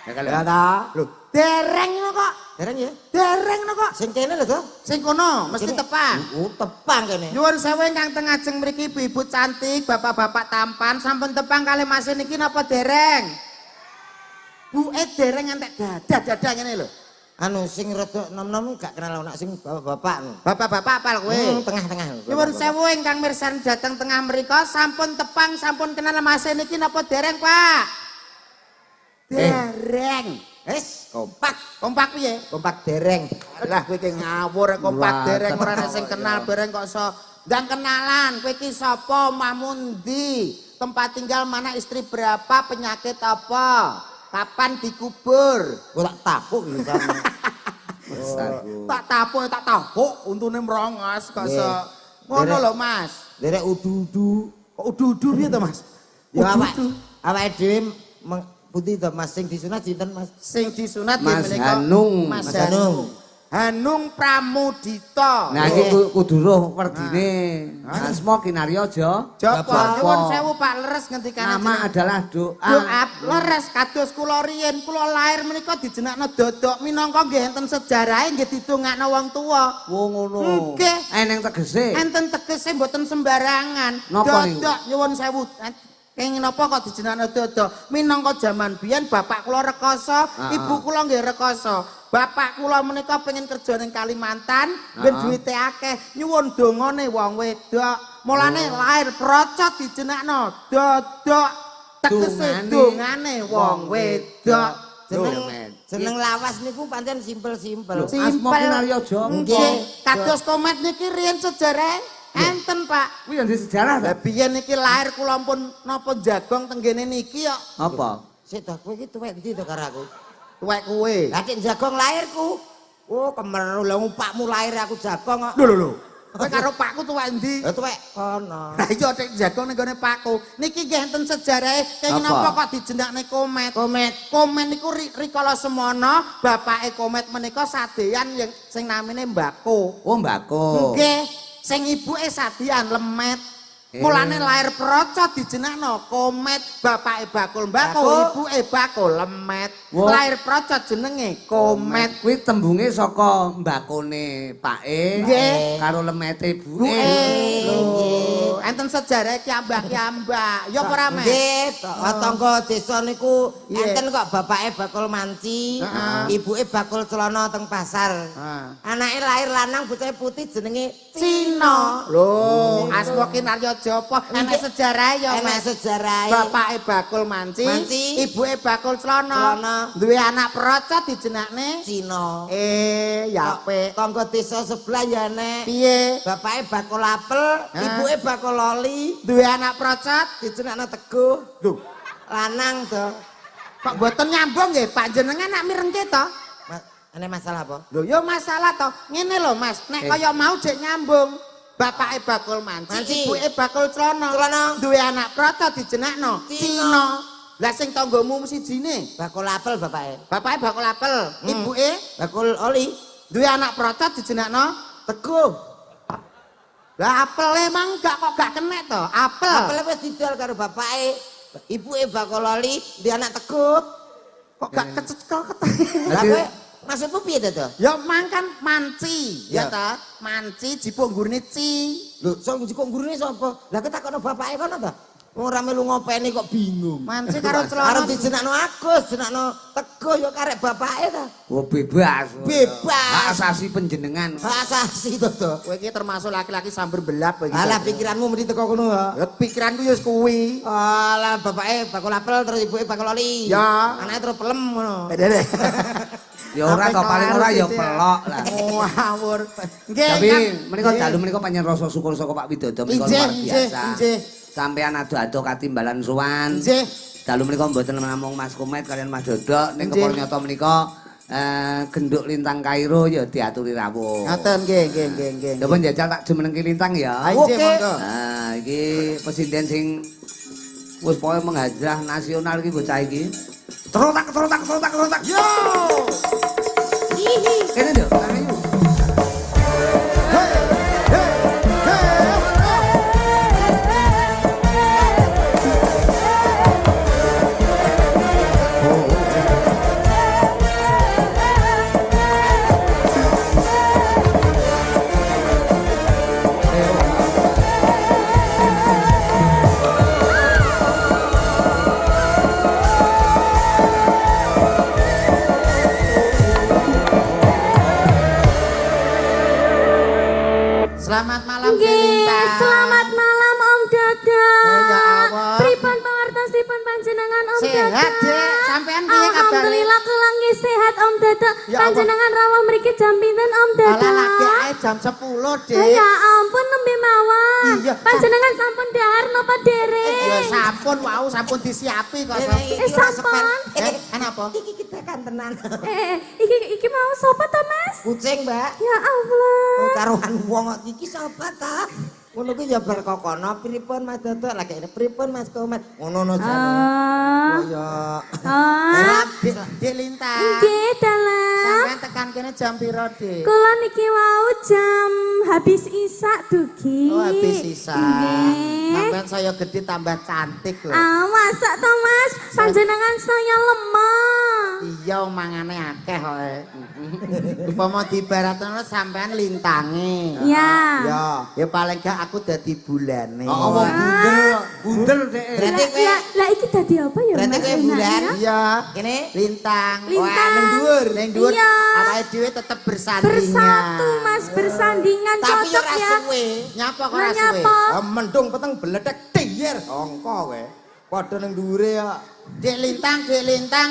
Speaker 3: Ya ta. Lho,
Speaker 2: Dereng lho kok.
Speaker 3: dereng ya.
Speaker 2: Dereng lho kok.
Speaker 3: Sing kene lho to.
Speaker 2: Sing kono mesti tepang.
Speaker 3: Tepang kene.
Speaker 2: Nyuwun sewu ingkang teng ajeng mriki ibu-ibu cantik, bapak-bapak tampan sampun tepang kalih Mas niki napa dereng? Buke dereng entek dadah ngene lho.
Speaker 3: Anu sing rada nom-nom gak kenal anak sing bapak-bapak.
Speaker 2: Bapak-bapak apal kowe?
Speaker 3: Tengah-tengah.
Speaker 2: Nyuwun sewu ingkang mirsani dhateng tengah mriku sampun tepang sampun kenal Mas niki napa dereng, Pak? Dereng.
Speaker 3: Wis kompak.
Speaker 2: Kompak piye?
Speaker 3: Kompak dereng.
Speaker 2: Lah kowe iki ngawur kompak
Speaker 1: Wah,
Speaker 2: dereng ora ana
Speaker 1: tetep
Speaker 2: sing
Speaker 1: kok,
Speaker 2: kenal
Speaker 1: ya.
Speaker 2: bareng kok iso ndang kenalan. Kowe iki sapa, omahmu ndi? Tempat tinggal mana, istri berapa, penyakit apa? Kapan dikubur?
Speaker 3: Kok tak tapuk iki kan.
Speaker 2: Tak tapuk untune merongos kok iso. Ngono lho, Mas.
Speaker 3: Derek udu-udu.
Speaker 2: Kok udu-udu piye to, Mas?
Speaker 3: Ya
Speaker 2: Udu-udu.
Speaker 3: awake dhewe putih to Mas sing disunat sinten Mas?
Speaker 2: Sing disunat
Speaker 1: Mas
Speaker 2: menika
Speaker 1: Hanung.
Speaker 2: Mas
Speaker 3: Mas
Speaker 2: Hanung. Hanung Pramudita.
Speaker 1: Nah iki kudu roh werdine. Asma kinarya aja.
Speaker 2: Japa nyuwun sewu Pak leres ngendikane
Speaker 1: Nama adalah doa.
Speaker 2: doa leres kados kula riyen kula lahir menika dijenakno dodok minangka nggih enten sejarahe nggih didongakno wong tuwa.
Speaker 1: Wong ngono.
Speaker 2: Nggih.
Speaker 1: Eneng tegese.
Speaker 2: Enten tegese mboten sembarangan.
Speaker 1: Napa niku?
Speaker 2: Dodok nyuwun sewu. Kenging napa kok dijenakno dodok? Minangka jaman biyen bapak kula rekoso, ibu kula nggih rekoso. Bapak kula menika pengen kerja ning Kalimantan, ben duwite akeh, nyuwun dongane wong wedok. Mulane lahir procot dijenakno dodok. Tegese dongane wong wedok.
Speaker 3: Jeneng lawas niku pancen simpel-simpel.
Speaker 1: Asma kinarya aja.
Speaker 2: Nggih, kados komet niki riyen sejarah enten, Pak.
Speaker 1: Kuwi yang di sejarah ta?
Speaker 2: Lah biyen niki lahir kula pun napa jagong tenggene niki kok.
Speaker 1: Apa?
Speaker 3: Sik to kowe iki tuwek ndi to karo aku?
Speaker 2: Tuwek kowe.
Speaker 3: Lah cek jagong lahirku. Oh, kemeru lha pakmu lahir aku jagong kok.
Speaker 2: Lho. Kowe karo pakku tuwek endi?
Speaker 3: Lah tuwek kono.
Speaker 2: Lah iya cek jagong ning gone pakku. Niki nggih enten sejarahe kenging
Speaker 1: Apa?
Speaker 2: napa kok dijenakne komet.
Speaker 3: Komet.
Speaker 2: Komet niku rikala semono bapake komet menika sadeyan yang sing namine Mbako.
Speaker 1: Oh, mbako.
Speaker 2: Nggih. Sing ibuke sadian lemet. Mulane lahir procot dijenakno komet, bapake bakul mbako, ibuke bakul lemet.
Speaker 1: Wah.
Speaker 2: Lahir procot jenenge komet.
Speaker 1: Kuwi tembunge saka mbakone pake
Speaker 2: Nggih.
Speaker 1: karo lemete ibuke.
Speaker 2: Lho, enten sejarah kiambak-kiambak. Ya apa ora, Mas?
Speaker 3: Nggih, tangga desa niku
Speaker 2: Iya.
Speaker 3: enten kok bapake bakul manci, ibuke bakul celana teng pasar. Anake lahir lanang bocahe putih jenenge
Speaker 2: Cina. Lho, asma kinarya Japa, enek sejarah ya,
Speaker 3: enek
Speaker 2: Mas.
Speaker 3: sejarahe.
Speaker 2: Bapake bakul manci,
Speaker 3: Manci.
Speaker 2: ibuke bakul celana.
Speaker 3: Celana.
Speaker 2: Duwe anak procot dijenakne
Speaker 3: Cina.
Speaker 2: ya apik.
Speaker 3: Tangga desa sebelah ya nek.
Speaker 2: Piye?
Speaker 3: Bapake bakul apel, ibuke bakul loli,
Speaker 2: Duwe anak procot?
Speaker 3: dijenengna Teguh.
Speaker 2: Lho,
Speaker 3: Lanang to.
Speaker 2: kok mboten nyambung nggih, Pak jenengan nak mirengke to?
Speaker 3: Ana masalah apa?
Speaker 2: Lho, ya masalah to. Ngene lho, Mas, nek kaya mau jek nyambung. Bapake bakul manci,
Speaker 3: Manci.
Speaker 2: ibuke bakul celana.
Speaker 3: Celana.
Speaker 2: Duwe anak procot dijenakno
Speaker 3: Cina.
Speaker 2: Cina. Lah sing tanggamu sijine,
Speaker 3: Bakul apel bapake.
Speaker 2: bapake bakul apel, ibuke
Speaker 3: Bakul oli,
Speaker 2: duwe anak procot dijenakno
Speaker 3: Teguh.
Speaker 2: Lah apel emang gak kenek to? Apel.
Speaker 3: Apel wis didol karo bapake. Ibuke bakul oli, dia anak Teguh.
Speaker 2: Kok gak kecekel
Speaker 3: Lah kowe maksudmu piye to?
Speaker 2: Ya mangkan manci, ya
Speaker 3: Ya.
Speaker 2: ta? Manci jipunggurne ci.
Speaker 3: Lho, sok kok gurune sapa? Lah ketakokno bapake kono to? Wong ora melu ngopeni kok bingung.
Speaker 2: Manci karo celana.
Speaker 3: Arep dijenakno Agus, jenakno Teguh ya karek bapake ta.
Speaker 1: Oh, bebas.
Speaker 3: Bebas.
Speaker 1: Hak asasi penjenengan.
Speaker 3: Bahasa asli to.
Speaker 2: Kowe iki termasuk laki-laki sambar belap kowe iki.
Speaker 3: Alah pikiranmu mesti teko kono ya.
Speaker 2: Ya pikiranku ya wis kuwi.
Speaker 3: Alah bapake bakul apel terus ibuke bakul oli.
Speaker 2: Ya.
Speaker 3: Anake terus pelem ngono.
Speaker 1: Ya ora
Speaker 2: Sampai
Speaker 1: kok paling
Speaker 2: kelar
Speaker 1: ora ya
Speaker 2: gitu
Speaker 1: pelok lah.
Speaker 2: Ngawur. Nggih.
Speaker 1: Tapi
Speaker 2: Kang.
Speaker 1: menika
Speaker 2: Nggih.
Speaker 1: dalu menika panjen rasa syukur saka Pak Widodo menika
Speaker 2: Injih,
Speaker 1: luar
Speaker 2: injih,
Speaker 1: biasa.
Speaker 2: injih.
Speaker 1: Sampeyan ado-ado katimbalan sowan.
Speaker 2: Nggih.
Speaker 1: Dalu menika mboten namung Mas Komet kalian Mas Dodok ning
Speaker 2: Nggih.
Speaker 1: kepala nyata menika genduk lintang Kairo ya diaturi rawuh.
Speaker 2: Ngaten nggih.
Speaker 1: Coba njajal tak jumenengke lintang ya.
Speaker 2: Injih
Speaker 3: Oke.
Speaker 2: monggo.
Speaker 1: Nah, iki presiden sing wis pokoke menghajrah nasional iki bocah iki. Terotak.
Speaker 2: Yo!
Speaker 1: Kene lho, ayo.
Speaker 2: Selamat malam
Speaker 5: Nggih,
Speaker 2: Belinta.
Speaker 5: selamat malam Om Dada.
Speaker 2: Ya Allah.
Speaker 5: Pripun pawartosipun panjenengan Om Dada?
Speaker 2: Sehat, Dek. Sampean piye kabare?
Speaker 5: Alhamdulillah kula nggih Om Dadak.
Speaker 2: Ya
Speaker 5: Panjenengan rawuh mriki jam pinten Om
Speaker 2: Ala lagi
Speaker 5: Dadak?
Speaker 2: ae jam 10, Dik.
Speaker 5: Oh, ya ampun nembe mawon.
Speaker 2: Iya.
Speaker 5: Panjenengan sampun dahar napa dereng?
Speaker 2: Ya sampun wau sampun disiapi kok.
Speaker 5: Sampun.
Speaker 2: Kenapa?
Speaker 3: Iki kita kan tenan.
Speaker 5: Iki mau sapa ta, Mas?
Speaker 3: Kucing, Mbak.
Speaker 5: Ya Allah.
Speaker 3: Karuan wong kok iki sapa ta? Ngono kuwi ya berkokono pripun Mas Dadak lagi pripun Mas Komat. Ngono jane.
Speaker 5: Ah.
Speaker 3: Ya.
Speaker 5: Ah.
Speaker 2: Dik Lintang.
Speaker 5: Nggih, dalam.
Speaker 2: Sampeyan tekan kene jam piro, Dik?
Speaker 5: Kula niki wau jam habis isak dugi.
Speaker 2: Oh, habis sisa.
Speaker 5: Nggih.
Speaker 2: Sampeyan saya gede tambah cantik loh.
Speaker 5: Ah, masa to Mas? Panjenengan saya lemah.
Speaker 2: Iya mangane akeh kok. Upama dibaratno sampean lintange.
Speaker 5: Ya.
Speaker 2: Ya paling gak aku dadi bulane.
Speaker 1: Oh, wong bundel Dek.
Speaker 3: Berarti kowe
Speaker 5: Lah iki dadi apa ya
Speaker 3: Berarti
Speaker 5: Mas?
Speaker 3: kowe bulan.
Speaker 5: Enaknya?
Speaker 2: Iya.
Speaker 3: Kene
Speaker 2: Lintang.
Speaker 5: Lintang.
Speaker 2: Wah, ning dhuwur.
Speaker 5: Iya.
Speaker 2: Awake dhewe tetep bersandingan.
Speaker 5: Bersatu Mas, bersandingan
Speaker 3: tapi
Speaker 5: cocok
Speaker 3: ora
Speaker 5: ya.
Speaker 3: suwe.
Speaker 2: Nyapa kok
Speaker 5: Lah
Speaker 2: ora suwe?
Speaker 5: nyapa?
Speaker 3: Mendung peteng bledek tiyer angka kowe. Padha ning dhuwure ya.
Speaker 2: Dik Lintang.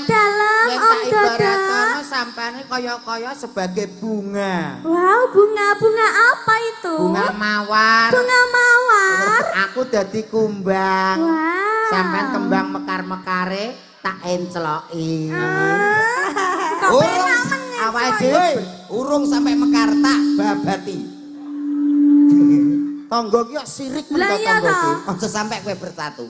Speaker 5: Dalam
Speaker 2: Yang
Speaker 5: Om
Speaker 2: tak
Speaker 5: Dadak.
Speaker 2: ibaratno sampeane kaya-kaya sebagai bunga.
Speaker 5: Wow, bunga apa itu?
Speaker 2: Bunga mawar.
Speaker 5: Bunga mawar.
Speaker 2: Aku dadi kumbang.
Speaker 5: Wow.
Speaker 2: Sampean kembang mekar-mekare tak enceloki.
Speaker 5: Kok penak
Speaker 2: Awake
Speaker 5: meneh.
Speaker 2: dhewe
Speaker 3: Urung sampai mekar tak babati.
Speaker 2: tangga ki kok sirik men
Speaker 5: Lah iya
Speaker 2: tangga
Speaker 5: toh.
Speaker 2: ki.
Speaker 3: Aja sampai kowe bersatu.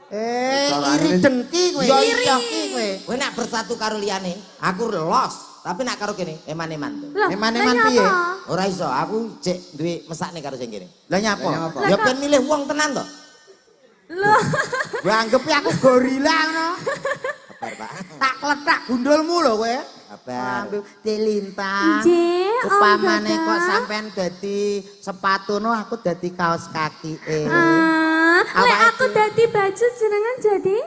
Speaker 2: Iri dengki kowe.
Speaker 3: Ya
Speaker 2: Iri
Speaker 3: iya.
Speaker 2: kowe.
Speaker 3: Kowe nak bersatu karo liyane, aku los. Tapi nak karo kene eman-eman tuh.
Speaker 5: Loh,
Speaker 2: Eman-eman
Speaker 5: lah
Speaker 2: piye?
Speaker 5: nyapa?
Speaker 3: Ora iso, aku cek duwe mesakne karo sing kene.
Speaker 2: Lah nyapa?
Speaker 3: Ya ben milih wong tenan to.
Speaker 5: Loh.
Speaker 2: Gue anggap aku gorila ngono.
Speaker 3: Kabar, Pak.
Speaker 2: Tak kletak gundulmu lho kowe.
Speaker 3: Kabar.
Speaker 2: Dilintang.
Speaker 5: Nggih, Om
Speaker 2: Upamane
Speaker 5: Dadak.
Speaker 2: kok sampean dadi sepatuno aku dadi kaos kaki.
Speaker 5: Lek
Speaker 2: Awake
Speaker 5: aku dadi baju jenengan jadi?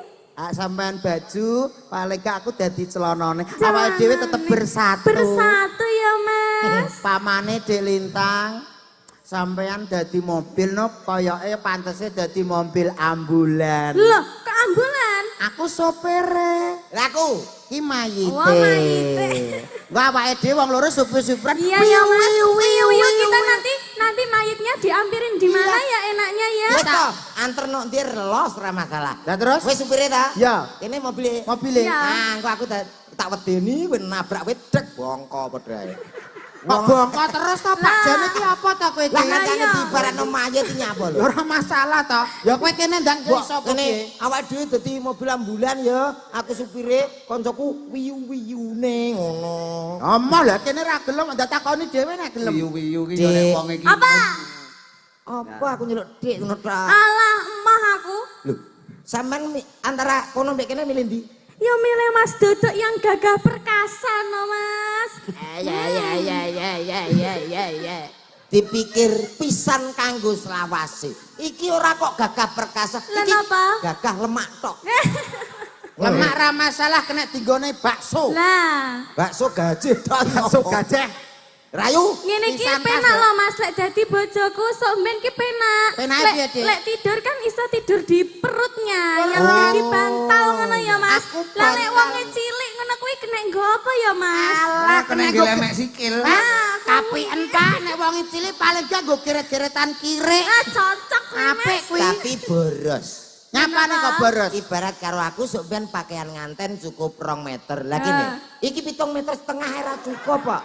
Speaker 2: Sampean baju, paling gak aku dadi celanane.
Speaker 5: Celana.
Speaker 2: Awake dhewe tetep bersatu.
Speaker 5: Bersatu ya Mas.
Speaker 2: Pamane Dik Lintang, sampean dadi mobil no koyoke pantese dadi mobil ambulan.
Speaker 5: Loh, ke ambulan?
Speaker 2: Aku sopere.
Speaker 3: Lah aku
Speaker 2: Ki mayite.
Speaker 5: Wah, mayite.
Speaker 2: Gua awake dhewe wong loro supir-supiran.
Speaker 5: Iya ya Mas. Iya kita nanti mayitnya diampirin di mana ya enaknya ya?
Speaker 3: wis to, anterno ndir los ora masalah.
Speaker 2: Lah terus?
Speaker 3: Wis supire ta?
Speaker 2: Ya.
Speaker 3: Kene mobile.
Speaker 2: Mobile.
Speaker 5: Iya.
Speaker 3: Nah, engko aku tak wedeni wis nabrak wedek bongko padha ae.
Speaker 2: Kok bongko terus to Pak? Jane ki apa to kowe iki?
Speaker 3: Lah kan
Speaker 5: iya.
Speaker 3: dibaratno mayit iki nyapa lho.
Speaker 2: Ya ora masalah to. Ya kowe kene ndang
Speaker 3: Mbok,
Speaker 2: sapa
Speaker 3: kene
Speaker 2: ki?
Speaker 3: awak dhewe dadi mobil ambulan ya. Aku supire, koncoku wiyu-wiyune ngono.
Speaker 2: Omah lah kene ra gelem ndak takoni dhewe nek gelem.
Speaker 1: Wiyu-wiyu ki
Speaker 3: Dik.
Speaker 1: yo nek wong iki.
Speaker 5: Apa?
Speaker 3: Apa aku nyeluk dik ngono ta?
Speaker 5: Alah emah aku.
Speaker 3: Lho, sampean antara kono mbek kene milih ndi?
Speaker 5: Ya milih Mas Dodok yang gagah perkasa no Mas.
Speaker 3: Ya. Dipikir pisan kanggo selawase. Iki ora kok gagah perkasa.
Speaker 5: Lah
Speaker 3: Iki
Speaker 5: napa?
Speaker 3: gagah lemak tok.
Speaker 2: Lemak ra masalah kena tinggone bakso.
Speaker 5: Lah,
Speaker 3: Bakso gajah tok.
Speaker 2: Bakso gajah.
Speaker 3: Rayu.
Speaker 5: ngene iki
Speaker 2: Pisan
Speaker 5: penak
Speaker 2: tas,
Speaker 5: lho Mas, lek dadi bojoku sok mben ki penak.
Speaker 2: Penake
Speaker 5: Lek-
Speaker 2: piye, Dik?
Speaker 5: Lek tidur kan iso tidur di perutnya, ya ora di bantal ngono ya Mas.
Speaker 2: Aku
Speaker 5: Lah lek
Speaker 2: bantal.
Speaker 5: wonge cilik ngono kuwi kena nggo apa ya Mas?
Speaker 1: Lah kena gelemek sikil.
Speaker 2: Kapiken Pak nek wong cilik paling gak nggo geret-geretan kirik.
Speaker 5: Ah cocok kuwi
Speaker 2: Apik
Speaker 5: Mas.
Speaker 2: kuwi.
Speaker 3: Tapi boros.
Speaker 2: Nyapane kok boros?
Speaker 3: Ibarat karo aku sok ben pakaian nganten cukup 2 meter. Lah kene, iki 7,5 meter ora cukup kok.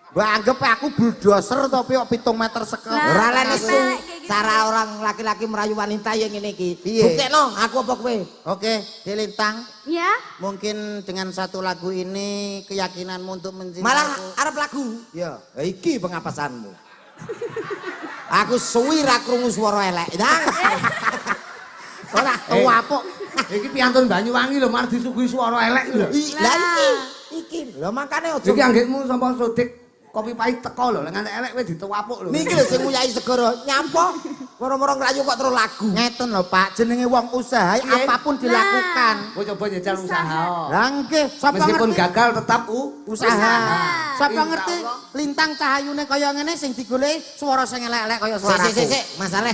Speaker 2: Mbak anggap aku bulldozer tapi kok 7 meter sekep.
Speaker 5: Lah,
Speaker 3: Ora lan
Speaker 5: Mas,
Speaker 3: isu
Speaker 5: kayak gitu.
Speaker 3: cara orang laki-laki merayu wanita yang ngene iki.
Speaker 2: Piye?
Speaker 3: Buktekno aku apa kowe?
Speaker 2: Oke, Dilintang.
Speaker 5: Ya.
Speaker 2: Mungkin dengan satu lagu ini keyakinanmu untuk mencintai
Speaker 3: Malah
Speaker 2: aku.
Speaker 3: arep lagu.
Speaker 2: Ya.
Speaker 3: Iki pengapasanmu. Aku suwi ra krungu swara elek. Ndang.
Speaker 2: Ora tuwapuk.
Speaker 1: Iki piantun Banyuwangi lho mar disuguhi swara elek lho.
Speaker 3: Lah iki lho makane aja.
Speaker 1: Iki anggitmu sapa Sodik kopi pahit teko lho, lek nganti elek kowe dituwapuk lho.
Speaker 3: Niki lho sing nguyahi segara nyampo. Moro-moro ngrayu kok terus lagu.
Speaker 2: Ngeten lho Pak, jenenge wong usaha apapun dilakukan.
Speaker 1: Kowe coba njajal usaha.
Speaker 2: Lah nggih, sapa
Speaker 1: Meskipun
Speaker 2: ngerti
Speaker 1: gagal tetap
Speaker 2: usaha. Sapa
Speaker 1: Insya
Speaker 2: ngerti
Speaker 1: Allah.
Speaker 2: lintang cahayune kaya ngene sing digoleki swara sing elek-elek kaya suaraku.
Speaker 3: Sik, masalah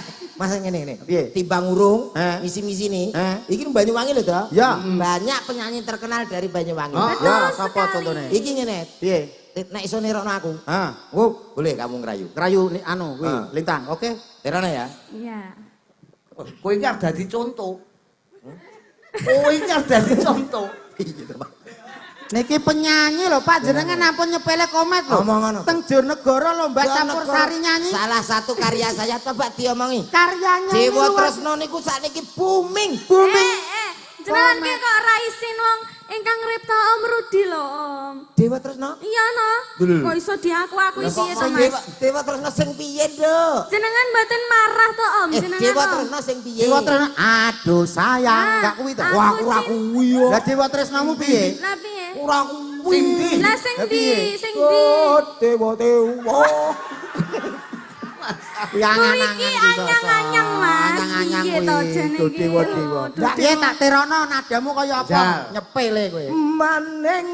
Speaker 3: ngene.
Speaker 2: Piye?
Speaker 3: Timbang urung,
Speaker 2: Eh.
Speaker 3: misi-misi nih.
Speaker 2: Eh.
Speaker 3: Iki Banyuwangi lho, toh.
Speaker 2: Ya.
Speaker 3: Banyak penyanyi terkenal dari Banyuwangi.
Speaker 1: Oh.
Speaker 2: Ya, sapa contone?
Speaker 3: Iki ngene.
Speaker 2: Piye?
Speaker 3: Nek iso nerokno aku.
Speaker 2: Ha,
Speaker 3: Boleh kamu ngerayu.
Speaker 2: krayu ni anu kuwi
Speaker 3: Ah.
Speaker 2: lintang, oke?
Speaker 3: Nerokno ya.
Speaker 5: Iya.
Speaker 1: kowe iki arep dadi contoh. Kowe iki arep dadi contoh.
Speaker 2: Niki penyanyi lho Pak, jenengan ampun nyepele komet lho.
Speaker 3: Ngomong ngono.
Speaker 2: Teng Jonegoro lomba campur sari nyanyi.
Speaker 3: Salah satu karya saya coba diomongi.
Speaker 2: Karyanya
Speaker 3: Dewa
Speaker 2: ini luar-
Speaker 3: Tresno niku sakniki booming.
Speaker 5: Jenengan ki kok ra isin wong ingkang ngripta Om Rudi lho, Om.
Speaker 3: Dewa Tresno?
Speaker 5: Iya no. Kok iso diaku-aku piye to,
Speaker 3: Dewa,
Speaker 5: Mas?
Speaker 3: Dewa Tresno sing piye, Dok?
Speaker 5: Jenengan mboten marah to, Om, jenengan.
Speaker 3: Dewa
Speaker 5: Om.
Speaker 3: Tresno sing piye?
Speaker 2: Dewa Tresno, aduh sayang,
Speaker 5: Ah,
Speaker 2: enggak kuwi to.
Speaker 5: aku
Speaker 2: Wah,
Speaker 3: Ora kuwi yo.
Speaker 2: lah Dewa Tresnomu piye?
Speaker 5: Lah piye?
Speaker 3: Ora kuwi.
Speaker 5: Lah sing ndi? Sing ndi?
Speaker 3: Oh, Dewa.
Speaker 2: Kuwi
Speaker 5: Kuwi
Speaker 2: angan-angan
Speaker 5: iki
Speaker 2: iki, Sasa.
Speaker 5: anyang-anyang, Mas.
Speaker 2: Anyang-anyang
Speaker 5: Piye to jenenge
Speaker 2: Duh,
Speaker 5: iki?
Speaker 2: Dewa-dewa.
Speaker 5: Oh,
Speaker 2: Lah piye tak tirono nadamu kaya apa?
Speaker 1: Jal.
Speaker 2: Nyepele kowe.
Speaker 3: Maneng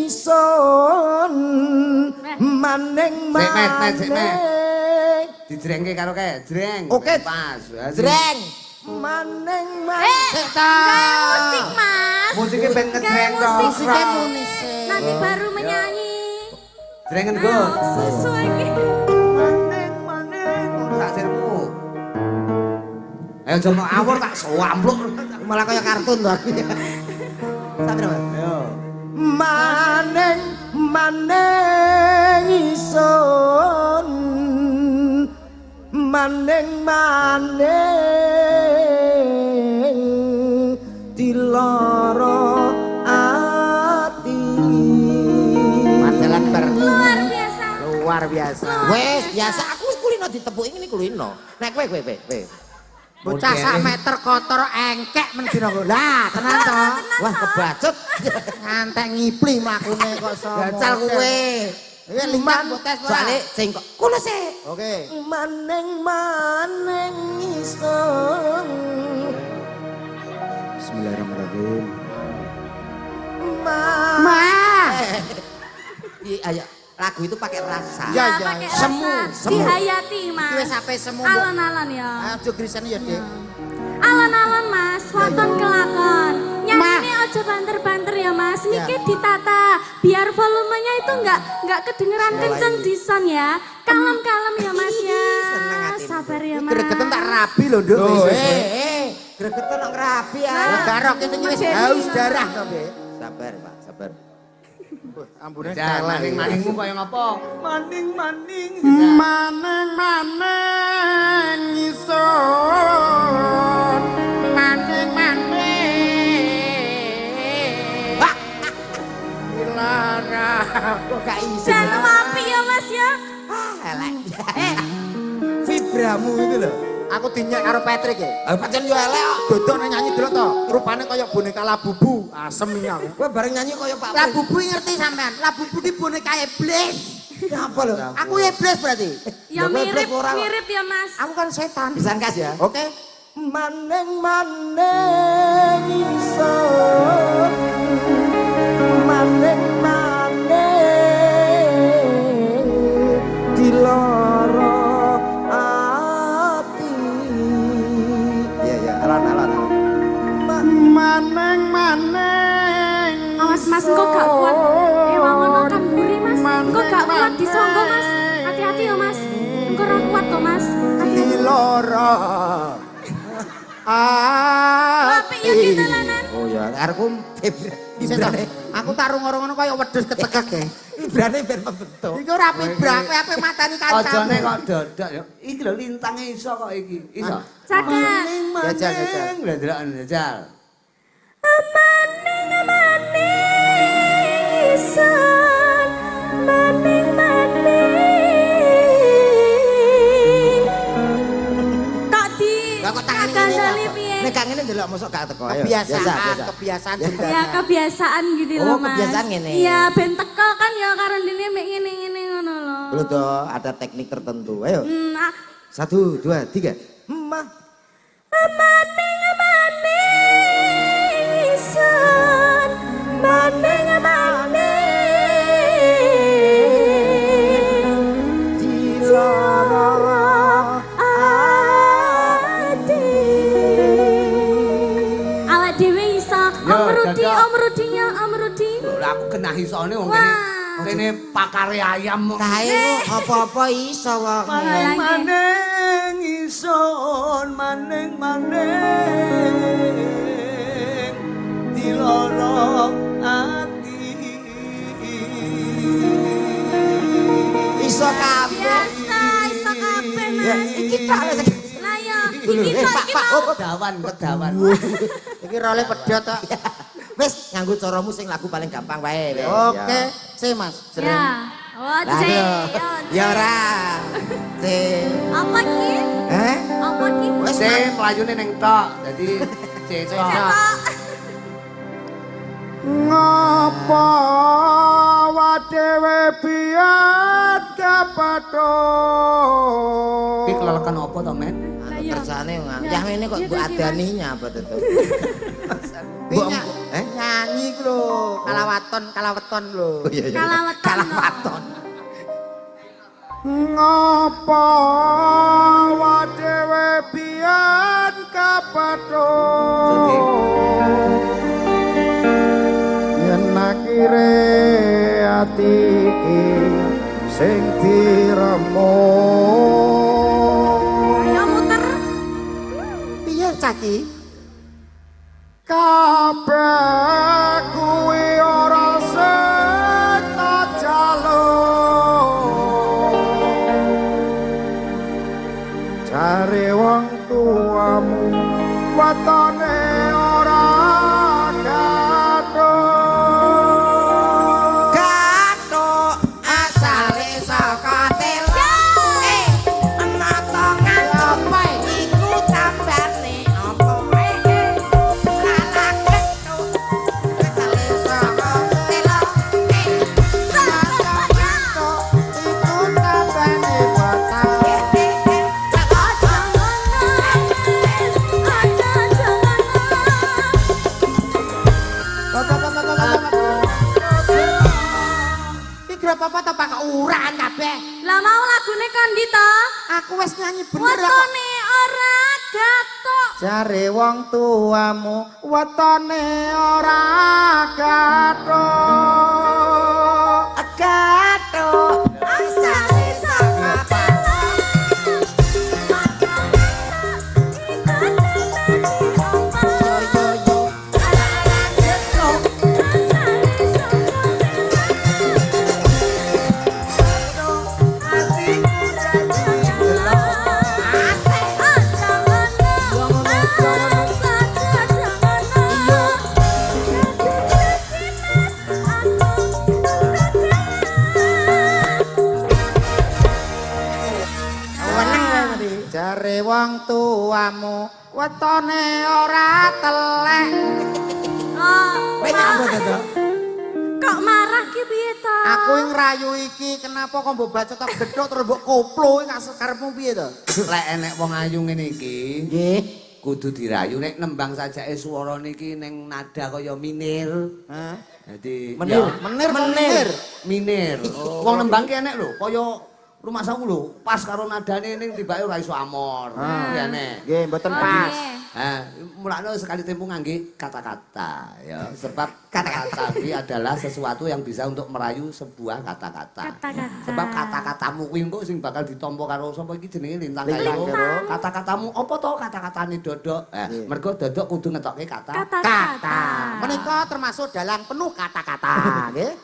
Speaker 3: ison. Maneng
Speaker 1: Sik, Met. Dijrengke karo kae, jreng.
Speaker 3: Oke.
Speaker 1: Pas.
Speaker 3: Jreng. Maneng
Speaker 2: Sik ta.
Speaker 5: Musik, Mas.
Speaker 1: Musiknya ben ngejreng
Speaker 5: Kayak
Speaker 1: to.
Speaker 5: musik.
Speaker 2: Musike munise.
Speaker 5: Nanti baru menyanyi.
Speaker 1: Jrengen go.
Speaker 5: Susu iki.
Speaker 1: Maneng tak sirmu. Ayo jono awur tak swampluk.
Speaker 3: malah kaya kartun to aku. Sampe Mas.
Speaker 1: Ayo.
Speaker 3: Maneng ison. Maneng diloro ati.
Speaker 2: Pancelan ber
Speaker 5: Luar biasa.
Speaker 2: luar biasa.
Speaker 3: Wes biasa aku wis kulino ditepuk ini kulino. Nek kowe.
Speaker 2: Bocah sak meter kotor engkek men dina kok. Lah, tenan to.
Speaker 3: Wah kebacut.
Speaker 2: Ngantek ngipli mlakune kok somo.
Speaker 3: Gacal kowe.
Speaker 2: Iki lintang botes ora.
Speaker 3: Soale sing kok kulo sik.
Speaker 2: Oke.
Speaker 3: Maneng ison.
Speaker 4: Bismillahirrahmanirrahim.
Speaker 3: Ayo lagu itu pakai rasa.
Speaker 2: Ya,
Speaker 5: Ya,
Speaker 2: ya.
Speaker 5: pakai
Speaker 3: Semu,
Speaker 5: rasa.
Speaker 3: semu.
Speaker 5: Dihayati, Mas.
Speaker 2: Iki wis sampe semu.
Speaker 5: Alon-alon ya.
Speaker 2: Aja griseni ya, Dik.
Speaker 5: Alon-alon, Mas. Waton kelakon. Nyanyi aja banter-banter ya, Mas. Niki ditata biar volumenya itu enggak kedengeran kenceng di sound ya. Kalem-kalem ya, Mas ya.
Speaker 3: Seneng hatimu.
Speaker 5: Sabar ya, Mas.
Speaker 2: Gregeten tak rabi lho, Nduk.
Speaker 3: Loh,
Speaker 2: Wis.
Speaker 3: gregetan nang rapi
Speaker 2: Ya
Speaker 3: ya.
Speaker 2: garok ini wis haus darah to, Mbak.
Speaker 3: Sabar, Pak, sabar.
Speaker 2: Ambune
Speaker 1: Jan,
Speaker 2: telek.
Speaker 1: maning-maningmu kaya ngapa? Maning-maning.
Speaker 2: Maneng ison. Maneng. Lara.
Speaker 3: Kok gak iso.
Speaker 5: Jangan mapi ya, Mas ya.
Speaker 3: Elek. Vibramu itu loh.
Speaker 2: Aku dinyek karo Patrick ya.
Speaker 3: Ayo pancen yo elek kok.
Speaker 2: Dodok nek nyanyi delok to. Rupane kaya boneka Labubu. Asem iki aku.
Speaker 3: Kowe bareng nyanyi kaya Pak.
Speaker 2: Labubu ngerti sampean? Labubu ki boneka iblis.
Speaker 3: Apa lho?
Speaker 2: Aku iblis berarti.
Speaker 5: Ya
Speaker 3: Ya, kowe
Speaker 5: mirip,
Speaker 3: blek ora kok.
Speaker 5: mirip ya, Mas.
Speaker 2: Aku kan setan.
Speaker 3: Disangkas ya.
Speaker 2: Oke.
Speaker 3: Maneng ison. Maneng diloro ati. Iya, alon.
Speaker 5: Awas Mas, kok gak kuat. Wangon akan buri Mas. Kok gak kuat disonggo Mas. Hati-hati ya Mas. Engko ora kuat to Mas. Hati-hati.
Speaker 2: Loro.
Speaker 5: Apik ya kita lanan.
Speaker 3: Oh ya, arepku
Speaker 2: Setan. Aku tak rungo-rungono kaya wedhus ketekek e.
Speaker 3: Ibrane ben membentuk.
Speaker 2: Iki ora pibrak, kowe ape matani kancamu.
Speaker 1: Ojone kok dodok ya. Iki lho lintange iso kok iki. Iso.
Speaker 5: Caket.
Speaker 2: Jajal.
Speaker 1: Lah deloken jajal.
Speaker 5: Maning isan. Maning. Tak di.
Speaker 3: Lah kok tangan
Speaker 5: kandhani piye?
Speaker 3: Nek gak ngene ndelok mosok gak teko. Ayo.
Speaker 2: Kebiasaan
Speaker 5: Ya
Speaker 2: sendiri.
Speaker 5: kebiasaan gitu
Speaker 3: Oh,
Speaker 5: loh Mas.
Speaker 3: kebiasaan ngene.
Speaker 5: Iya, ben teko kan ya karo dene mek ngene-ngene ngono lho.
Speaker 3: Lho to, ada teknik tertentu. Ayo. 1, 2, 3. Mah.
Speaker 5: Maning sun, maning diloro ati. Awak dhewe iso Om Rudi.
Speaker 1: Lho aku genah isone wong
Speaker 5: Wah.
Speaker 1: kene pakare ayam.
Speaker 3: Kae apa-apa iso kok.
Speaker 1: Maning ison maning diloro ati.
Speaker 3: Iso kabeh.
Speaker 5: Iso kabeh Mas.
Speaker 3: Iki tak
Speaker 5: Lah ya, iki kok
Speaker 1: Kedawan.
Speaker 3: iki role pedhot tok. Wis nganggo caramu sing lagu paling gampang wae.
Speaker 2: Oke, C Mas.
Speaker 5: Ya. Oh,
Speaker 3: Lah
Speaker 5: C.
Speaker 3: yo. Ya ora. C.
Speaker 5: Apa ki? Apa ki?
Speaker 3: Wis
Speaker 1: C mlayune ning tok. Dadi C tok.
Speaker 2: Ngapa wadewe biyen kapatho.
Speaker 1: Iki kelelekan apa to, Men?
Speaker 3: Kersane yang ini kok mbok adaninya apa to? Mbok nyanyi ku lho, kalaweton lho.
Speaker 5: Kalaweton.
Speaker 2: Ngapa wadewe biyen kapatho. Yen akhire ati iki sing diremuk.
Speaker 5: Ayo muter.
Speaker 3: Piye caki?
Speaker 2: Kabeh kuwi ora sing tak jaluk. Jare wong tuamu watone ora gathuk.
Speaker 3: Gathuk asale saka telo. Ematongan apa iku tambane apa wae. Lala gathuk asale saka telo. Ematongan iku tambane batang. Iki apa ta Pak uran kabeh.
Speaker 5: Lah mau lagune kondi to?
Speaker 3: Aku wis nyanyi bener kok.
Speaker 5: Wetone ora gatok.
Speaker 2: Jare wong tuamu wetone ora gathuk.
Speaker 3: Gathuk asale saka telo.
Speaker 2: Jare wong tuamu wetone ora telek.
Speaker 5: Kok marah ki piye to?
Speaker 2: Aku ngrayu iki kenapa kok mbok bacot tok gedhok terus mbok koplo iki karepmu piye to?
Speaker 1: Lek enek wong ayu ngene iki,
Speaker 3: Nggih.
Speaker 1: kudu dirayu nek nembang sajake suarane iki ning nada kaya minir.
Speaker 2: Hah?
Speaker 1: Dadi
Speaker 2: Menir.
Speaker 1: minir. Wong nembang ki enek lho, kaya rumah saku lho, pas karo nadane ning tibake ora iso amor. Kuwi enek.
Speaker 2: Nggih, mboten pas.
Speaker 1: Nah, mulane sekali tempo ngangge kata-kata ya, sebab kata-kata kuwi adalah sesuatu yang bisa untuk merayu sebuah kata-kata. Sebab kata-katamu kuwi engko sing bakal ditampa karo sapa iki jenenge lintang kayu. Kata-katamu apa to kata-katane Dodok? Mergo Dodok kudu ngetokke kata.
Speaker 2: Menika termasuk dalang penuh kata-kata, nggih.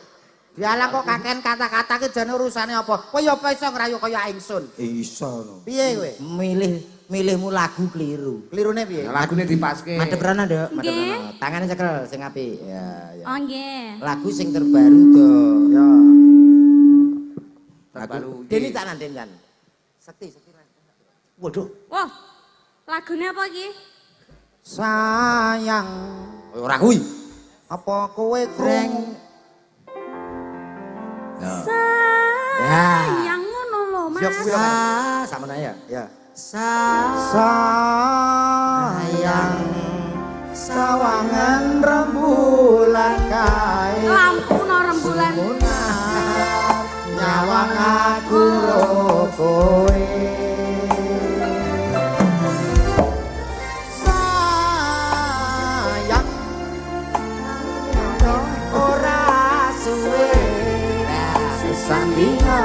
Speaker 2: Dialang kok kaken kata-kata ki jane urusane apa? Kowe ya apa iso ngrayu kaya ingsun?
Speaker 4: Iso no.
Speaker 2: Piye kowe?
Speaker 3: Milihmu lagu keliru.
Speaker 2: Klirune piye?
Speaker 1: Lagune dipaske.
Speaker 3: Madhep rono, Nduk. Madhep
Speaker 5: Nggih.
Speaker 3: rono. Tangane cekel sing apik. Ya, ya.
Speaker 5: Oh nggih.
Speaker 3: Lagu sing terbaru to.
Speaker 2: Ya.
Speaker 1: Terbaru.
Speaker 3: Deni tak nanten kan. Sekti.
Speaker 1: Waduh.
Speaker 5: Wah. Lagune apa iki?
Speaker 2: Sayang,
Speaker 3: Ora kuwi.
Speaker 2: apa kowe kreng?
Speaker 5: Sayang ngono lho, Mas.
Speaker 2: Siap kuwi.
Speaker 3: Sama ya. Ya.
Speaker 2: sayang sawangan rembulan kae
Speaker 5: Lampu no rembulan.
Speaker 2: munar nyawang aku ro kowe sayang ora suwe sesandingan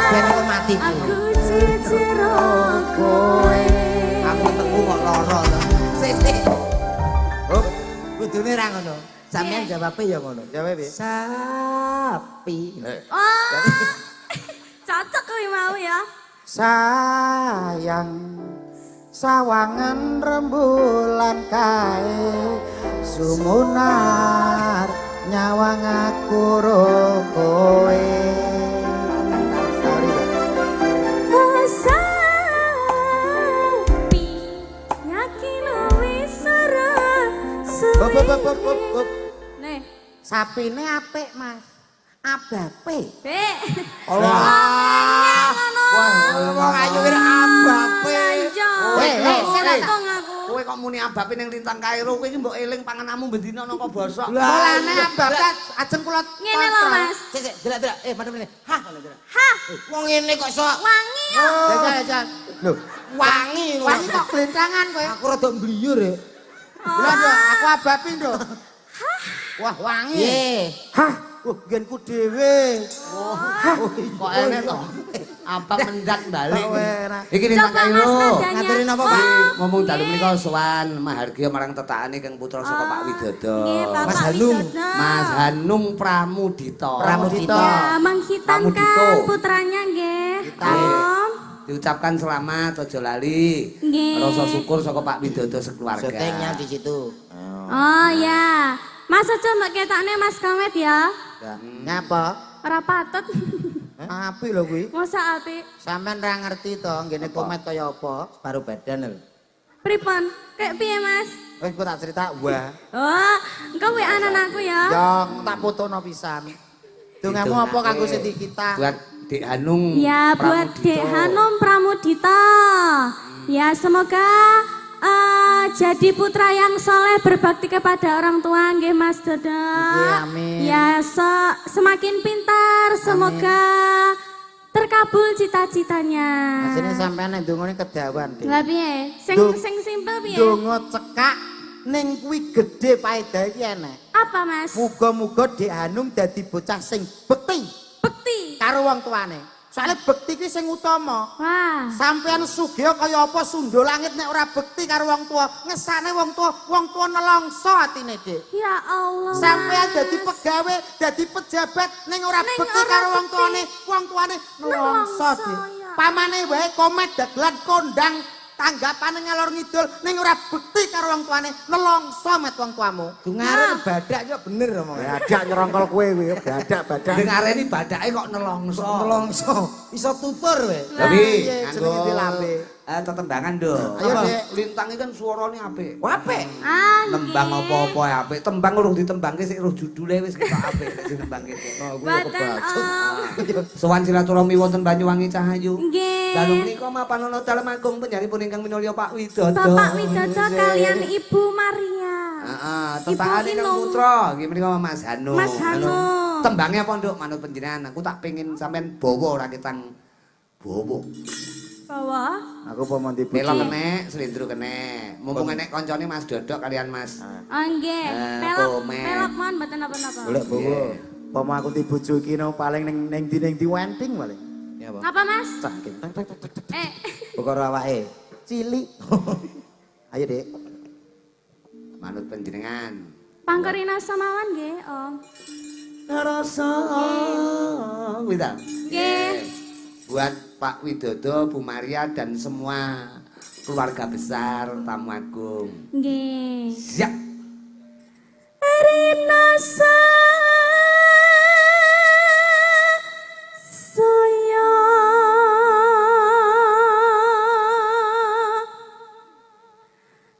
Speaker 3: Ben kok mati ku.
Speaker 5: Aku ciciro kowe.
Speaker 3: Aku teku kok lara to. Sik. Oh, kudune ra ngono. Sampeyan jawabe ya ngono.
Speaker 2: jawab ya
Speaker 3: Sapi.
Speaker 5: Oh. Cocok kuwi mau ya.
Speaker 2: sayang sawangan rembulan kae sumunar nyawang aku ro kowe
Speaker 5: Sapi yakin wis ora
Speaker 2: Hop, hop, hop, hop, hop, hop.
Speaker 5: Nih,
Speaker 2: Sapine apik Mas abape
Speaker 5: Dek.
Speaker 2: Allah
Speaker 3: Wong ayu kira abape.
Speaker 5: Iya. Ngomong aku.
Speaker 1: Kowe kok muni abape ning Lintang Kairo kowe iki mbok eling pangananmu bendina nang basa.
Speaker 2: mulane abape ajeng kula
Speaker 5: Ngene lho, Mas.
Speaker 3: Sik, delok. Madem ngene. Hah, ngono kira.
Speaker 5: Hah,
Speaker 3: Wong ngene kok sok
Speaker 5: wangi ya.
Speaker 2: lho
Speaker 3: wangi lho.
Speaker 2: wangi kok glentangan kowe
Speaker 3: Aku rada mbliyur ya.
Speaker 2: lha aku abape ndro wah wangi
Speaker 3: Nggih.
Speaker 2: hah genku dhewe
Speaker 1: Kok enek to? Apa mendak balik.
Speaker 2: enak.
Speaker 1: Iki Lintang
Speaker 5: Coba Mas
Speaker 1: Kairo.
Speaker 5: nadanya.
Speaker 3: Ngaturin apa,
Speaker 5: Oh,
Speaker 3: Pak?
Speaker 1: Ngomong dalu menika sowan mahargya marang tetakane Kang putra saka Pak Widodo.
Speaker 5: Nggih, Bapak
Speaker 3: Mas Hanung.
Speaker 5: Widodo.
Speaker 1: Mas Hanung Pramudita.
Speaker 3: Pramudita.
Speaker 5: Ya,
Speaker 1: Pramudito.
Speaker 5: menghitankan putranya nggih. Om.
Speaker 1: Diucapkan selamat aja lali.
Speaker 5: Nggih.
Speaker 1: Rasa syukur saka Pak Widodo sekeluarga.
Speaker 3: Syutingnya di situ.
Speaker 5: Oh ya. Mas aja mbak ketokne Mas Komet ya.
Speaker 2: Nyapa?
Speaker 5: Ora patut.
Speaker 2: Apik lho kuwi.
Speaker 5: Masa apik.
Speaker 2: Sampeyan ra ngerti to ngene komet kaya apa?
Speaker 3: Paruh badan lho.
Speaker 5: Pripun? Kayak piye Mas?
Speaker 2: Wis kok tak cerita wah.
Speaker 5: Oh, engko WA anakku ya.
Speaker 2: Ya tak fotono pisan. Dongamu apa kanggo Siti kita?
Speaker 1: Buat Dik Hanung.
Speaker 5: Ya buat
Speaker 1: Pramudito.
Speaker 5: Dek Hanum Pramudita. Ya semoga jadi putra yang soleh berbakti kepada orang tua nggih Mas Dodo.
Speaker 2: amin.
Speaker 5: Ya semakin pintar semoga terkabul cita-citanya.
Speaker 2: Asline sampeyan nek ndongone kedawan, Dik.
Speaker 5: Lah piye?
Speaker 2: Dong-
Speaker 5: Sing simpel piye?
Speaker 2: Donga cekak ning kuwi gedhe paedahe iki enek.
Speaker 5: Apa Mas?
Speaker 2: Muga-muga Dik Hanum dadi bocah sing bekti
Speaker 5: Bekti.
Speaker 2: karo wong tuane. Soale bekti ki sing utama.
Speaker 5: Wah.
Speaker 2: Sampeyan sugih kaya apa sundha langit nek ora bekti karo wong tua, ngesane wong tua nelongso atine, Dik.
Speaker 5: Ya Allah.
Speaker 2: Sampeyan
Speaker 5: Mas.
Speaker 2: dadi pegawe, dadi pejabat ning ora
Speaker 5: Ning
Speaker 2: bekti
Speaker 5: ora
Speaker 2: karo wong
Speaker 5: bekti.
Speaker 2: wong tuane nelongso,
Speaker 5: Nelongso,
Speaker 2: Dik.
Speaker 5: ya.
Speaker 2: Pamane wae komet dagelan kondang tanggapane ngalor ngidul ning ora bekti karo wong tuane nelongso met wong tuamu.
Speaker 3: Dungare badak yo bener omongane.
Speaker 2: Badak nyerongkol kowe kuwi, badak.
Speaker 1: Ning areni badake kok nelongso.
Speaker 3: Nelongso. Iso tutur we.
Speaker 1: Tapi
Speaker 2: Iya,
Speaker 1: nganggo
Speaker 2: jenenge dilambe.
Speaker 1: tetembangan do.
Speaker 2: Ayo,
Speaker 1: Apa?
Speaker 2: Dek.
Speaker 1: Lintang iki kan suarane apik.
Speaker 3: Apik.
Speaker 1: Tembang
Speaker 5: nggih.
Speaker 1: apa-apa apik. Tembang urung ditembangke sik roh judule wis ketok apik nek sing tembang kene.
Speaker 5: Boten Om.
Speaker 1: Sowan silaturahmi wonten Banyuwangi Cahayu.
Speaker 5: Nggih.
Speaker 1: Dalu menika mapanana dalem agung penjaripun ingkang minulya Pak Widodo.
Speaker 5: Bapak Widodo kalian Ibu Maria.
Speaker 1: Heeh,
Speaker 5: Ibu
Speaker 1: tetangane Kang
Speaker 5: Inung.
Speaker 1: Putra, nggih menika Mas Hanung.
Speaker 5: Mas Hanung.
Speaker 1: Tembangnya apa, Nduk? Manut panjenengan. Aku tak pengin sampean bawa ora ketang bawa.
Speaker 5: Bawa.
Speaker 2: Aku apa mau dipuji?
Speaker 1: Melok kenek, slendro kenek. Mumpung enek kancane Mas Dodok kalian Mas.
Speaker 5: Oh nggih.
Speaker 1: Komen.
Speaker 5: Pelok mon mboten napa-napa.
Speaker 2: Golek bowo. Apa mau aku dibojo iki no paling ning ndi wenting paling.
Speaker 3: Ya apa?
Speaker 5: Ngapa Mas?
Speaker 2: Saking.
Speaker 3: Perkara awake.
Speaker 2: Cilik. Ayo, Dik.
Speaker 1: Manut panjenengan.
Speaker 5: Pangkerina samawan nggih, Om.
Speaker 1: Rasa Wita.
Speaker 5: Nggih.
Speaker 1: Buat Pak Widodo, Bu Maria dan semua keluarga besar tamu agung.
Speaker 5: Nggih.
Speaker 1: Siap.
Speaker 5: Rina saya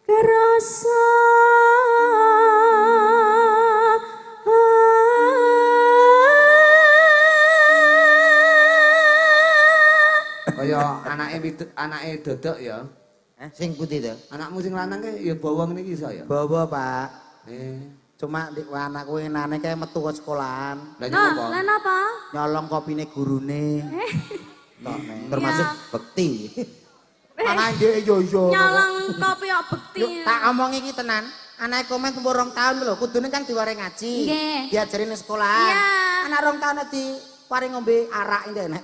Speaker 5: kerasa
Speaker 1: Kaya anake anake Dodok ya.
Speaker 3: Sing putih to.
Speaker 1: Anakmu sing lanang ki ya bawa ngene iki iso ya.
Speaker 2: Bawa, Pak. Cuma anakku enane kae metu ke sekolahan.
Speaker 1: Lah
Speaker 5: Nah, lan apa?
Speaker 2: Nyolong kopine gurune.
Speaker 3: Termasuk bekti.
Speaker 2: Anak ndek yo yo.
Speaker 5: Nyolong kopi kok bekti.
Speaker 2: Yuk, tak omong iki tenan. Anake komen umur 2 tahun lho, kudune kan diware ngaji.
Speaker 5: Nggih.
Speaker 2: Diajarin ning sekolahan.
Speaker 5: Iya.
Speaker 2: Anak 2 tahun diparing ngombe arak ndek enak.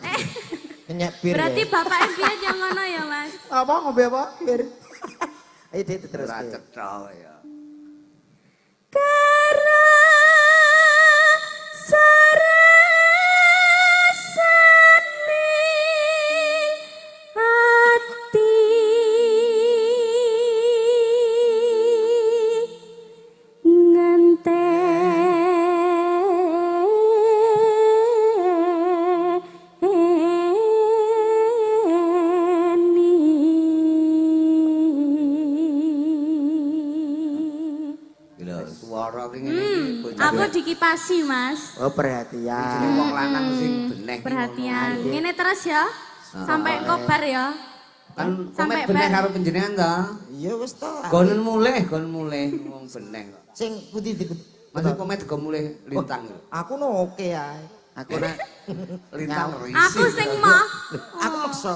Speaker 3: Kenyek bir.
Speaker 5: Berarti
Speaker 3: ya.
Speaker 5: bapaknya dia yang ngono ya, Mas?
Speaker 2: Apa ngombe apa? Bir. Ayo Dik terus.
Speaker 1: ora cetha ya.
Speaker 5: Karena sarasane hati
Speaker 1: Gila suara ki ngene iki bocah.
Speaker 5: Aku dikipasi, Mas.
Speaker 2: Oh
Speaker 1: Jenenge
Speaker 2: perhatian.
Speaker 1: wong lanang sing beneh. ki
Speaker 5: Perhatian. Ngene terus ya. Sampai kobar ya.
Speaker 1: Kan
Speaker 5: Sampai
Speaker 1: komet beneh
Speaker 5: bar.
Speaker 1: karo panjenengan ta.
Speaker 3: Iya wis to.
Speaker 1: Gonen mulih wong beneh kok.
Speaker 3: Sing putih di
Speaker 1: Masih komet go mulih lintang lho.
Speaker 3: Aku no oke ya.
Speaker 2: Aku nak
Speaker 1: Lintang risi.
Speaker 5: Aku sing mah.
Speaker 3: Aku maksa.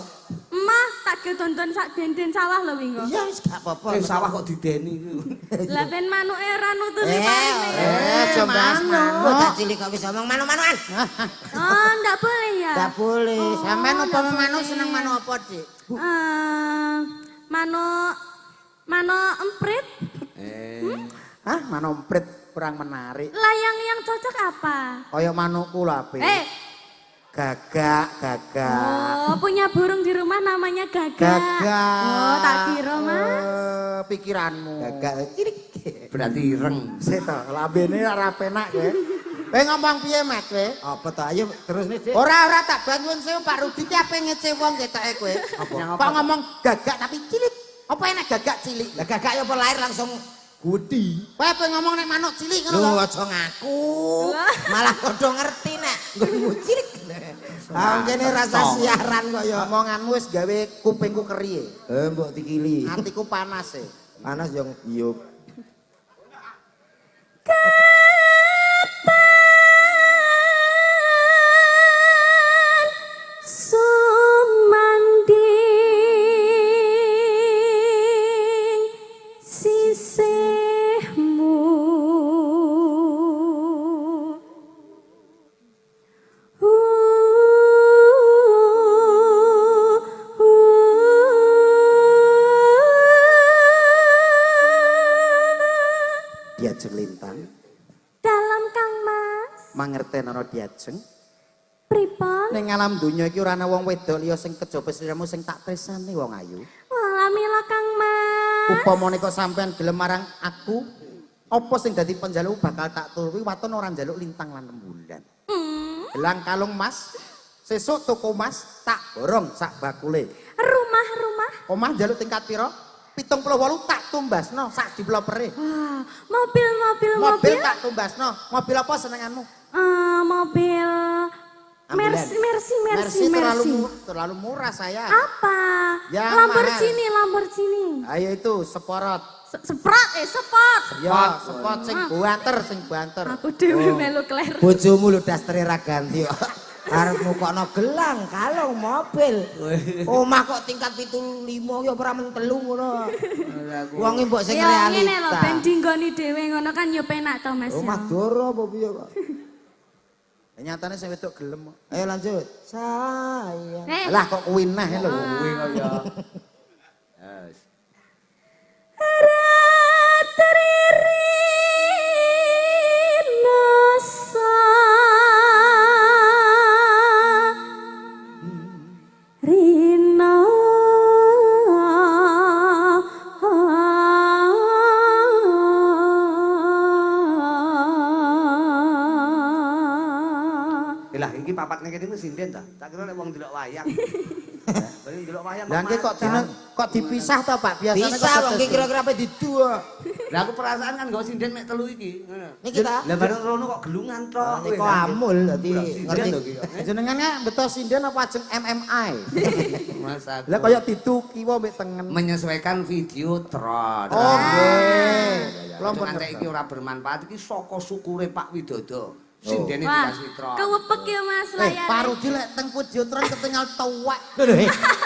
Speaker 5: Mah tak gedondon sak denden sawah lho wingi.
Speaker 3: Iya wis gak apa-apa.
Speaker 1: Sawah kok dideni iki.
Speaker 5: Lah ben manuke ora nuturi paine.
Speaker 2: coba
Speaker 3: Kok tak cilik kok wis omong manu-manuan.
Speaker 5: Oh, ndak boleh ya.
Speaker 3: Gak boleh.
Speaker 2: sampean apa manu seneng manu apa, Dik?
Speaker 5: Mano emprit.
Speaker 2: Hah, manu emprit kurang menarik.
Speaker 5: Layang yang cocok apa?
Speaker 2: Kaya manuku lho, Ape. Gagak.
Speaker 5: Oh, punya burung di rumah namanya gagak.
Speaker 2: Gagak.
Speaker 5: Oh, tak kira, Mas.
Speaker 2: Pikiranmu.
Speaker 3: Gagak cilik.
Speaker 1: Berarti ireng.
Speaker 2: Seto, lambene ora penak kowe. Kowe ngomong piye, Mas, kowe?
Speaker 3: Apa to ayo terus nih, Dik.
Speaker 2: Ora tak bantuin sewu Pak Rudi ki ape ngece wong ketoke kowe. Kok ngomong gagak tapi cilik. Apa enak gagak cilik?
Speaker 3: Lah gagak ya apa lahir langsung gudi.
Speaker 2: Kowe ape ngomong nek manuk cilik ngono
Speaker 3: Lho
Speaker 2: lho.
Speaker 3: aja ngaku. Malah padha ngerti nek nggonmu cilik. Ah kene rasa siaran kok ya.
Speaker 2: Omonganmu wis gawe kupingku keri.
Speaker 3: Mbok dikili.
Speaker 2: Atiku panas e.
Speaker 3: Panas yang iyup.
Speaker 5: Sumanding sisihmu
Speaker 2: Diajeng lintang,
Speaker 5: dalam Kang Mas
Speaker 2: mangertenono diajeng.
Speaker 5: pripun
Speaker 2: Ning alam donya iki ora ana wong wedok liya sing kejaba sliramu sing tak tresani wong ayu.
Speaker 5: walamila Kang Mas
Speaker 2: Upamane kok sampean gelem marang aku, apa sing dadi penjaluk bakal tak turuti waton ora njaluk lintang lan rembulan. Gelang kalung mas, sesuk toko mas, tak borong sak bakule.
Speaker 5: rumah-rumah
Speaker 2: Omah njaluk tingkat pira? 78 tak tumbasno sak diplopere.
Speaker 5: wah mobil
Speaker 2: Mobil tak tumbasno. Mobil apa senenganmu?
Speaker 5: mobil
Speaker 3: Ambulan.
Speaker 5: Mercy
Speaker 2: terlalu murah saya.
Speaker 5: apa
Speaker 2: Yang
Speaker 5: Lamborghini
Speaker 2: Ayo itu seporot.
Speaker 5: Sport.
Speaker 2: Ya, sepot sing banter.
Speaker 5: Aku dhewe melu kler.
Speaker 3: Bojomu lho dastere ra ganti kok. Arepmu kok no gelang, kalung, mobil. Omah kok tingkat 75 ya ora men 3 ngono. Wong mbok sing
Speaker 5: Ya ngene lho, ben
Speaker 3: realita.
Speaker 5: dinggoni dhewe ngono kan ya penak to Mas. ya.
Speaker 3: Omah doro apa piye kok?
Speaker 2: Nyatane sing wedok gelem kok.
Speaker 3: Ayo lanjut. Sayang.
Speaker 2: Lah kok kuwi neh lho.
Speaker 1: Kuwi kaya. Yes. Lah iki papat nek kene sinden ta? Tak kira nek wong delok wayang. Bari delok wayang.
Speaker 2: Lah engke kok dipisah to, Pak? Biasane
Speaker 3: Bisa wong ki kira-kira apa didu.
Speaker 1: Lah aku perasaan kan nggo sinden mek telu iki. Ngono.
Speaker 3: Niki ta.
Speaker 1: Lah bareng rono kok gelungan tok.
Speaker 3: Niki amul dadi ngerti.
Speaker 2: Jenengan beto sinden apa ajeng MMI?
Speaker 1: Mas aku.
Speaker 2: Lah kaya dituki wae mek tengen.
Speaker 1: Menyesuaikan video tron.
Speaker 2: Oh nggih. Kula
Speaker 1: Kelompok
Speaker 2: pun
Speaker 1: iki ora bermanfaat iki saka sukure Pak Widodo.
Speaker 2: Oh.
Speaker 1: Sindene
Speaker 5: Wah,
Speaker 1: dikasih tron.
Speaker 5: kewepek ya Mas layar.
Speaker 2: Pak Rudi lek teng Pudyotron ketinggal tuwek.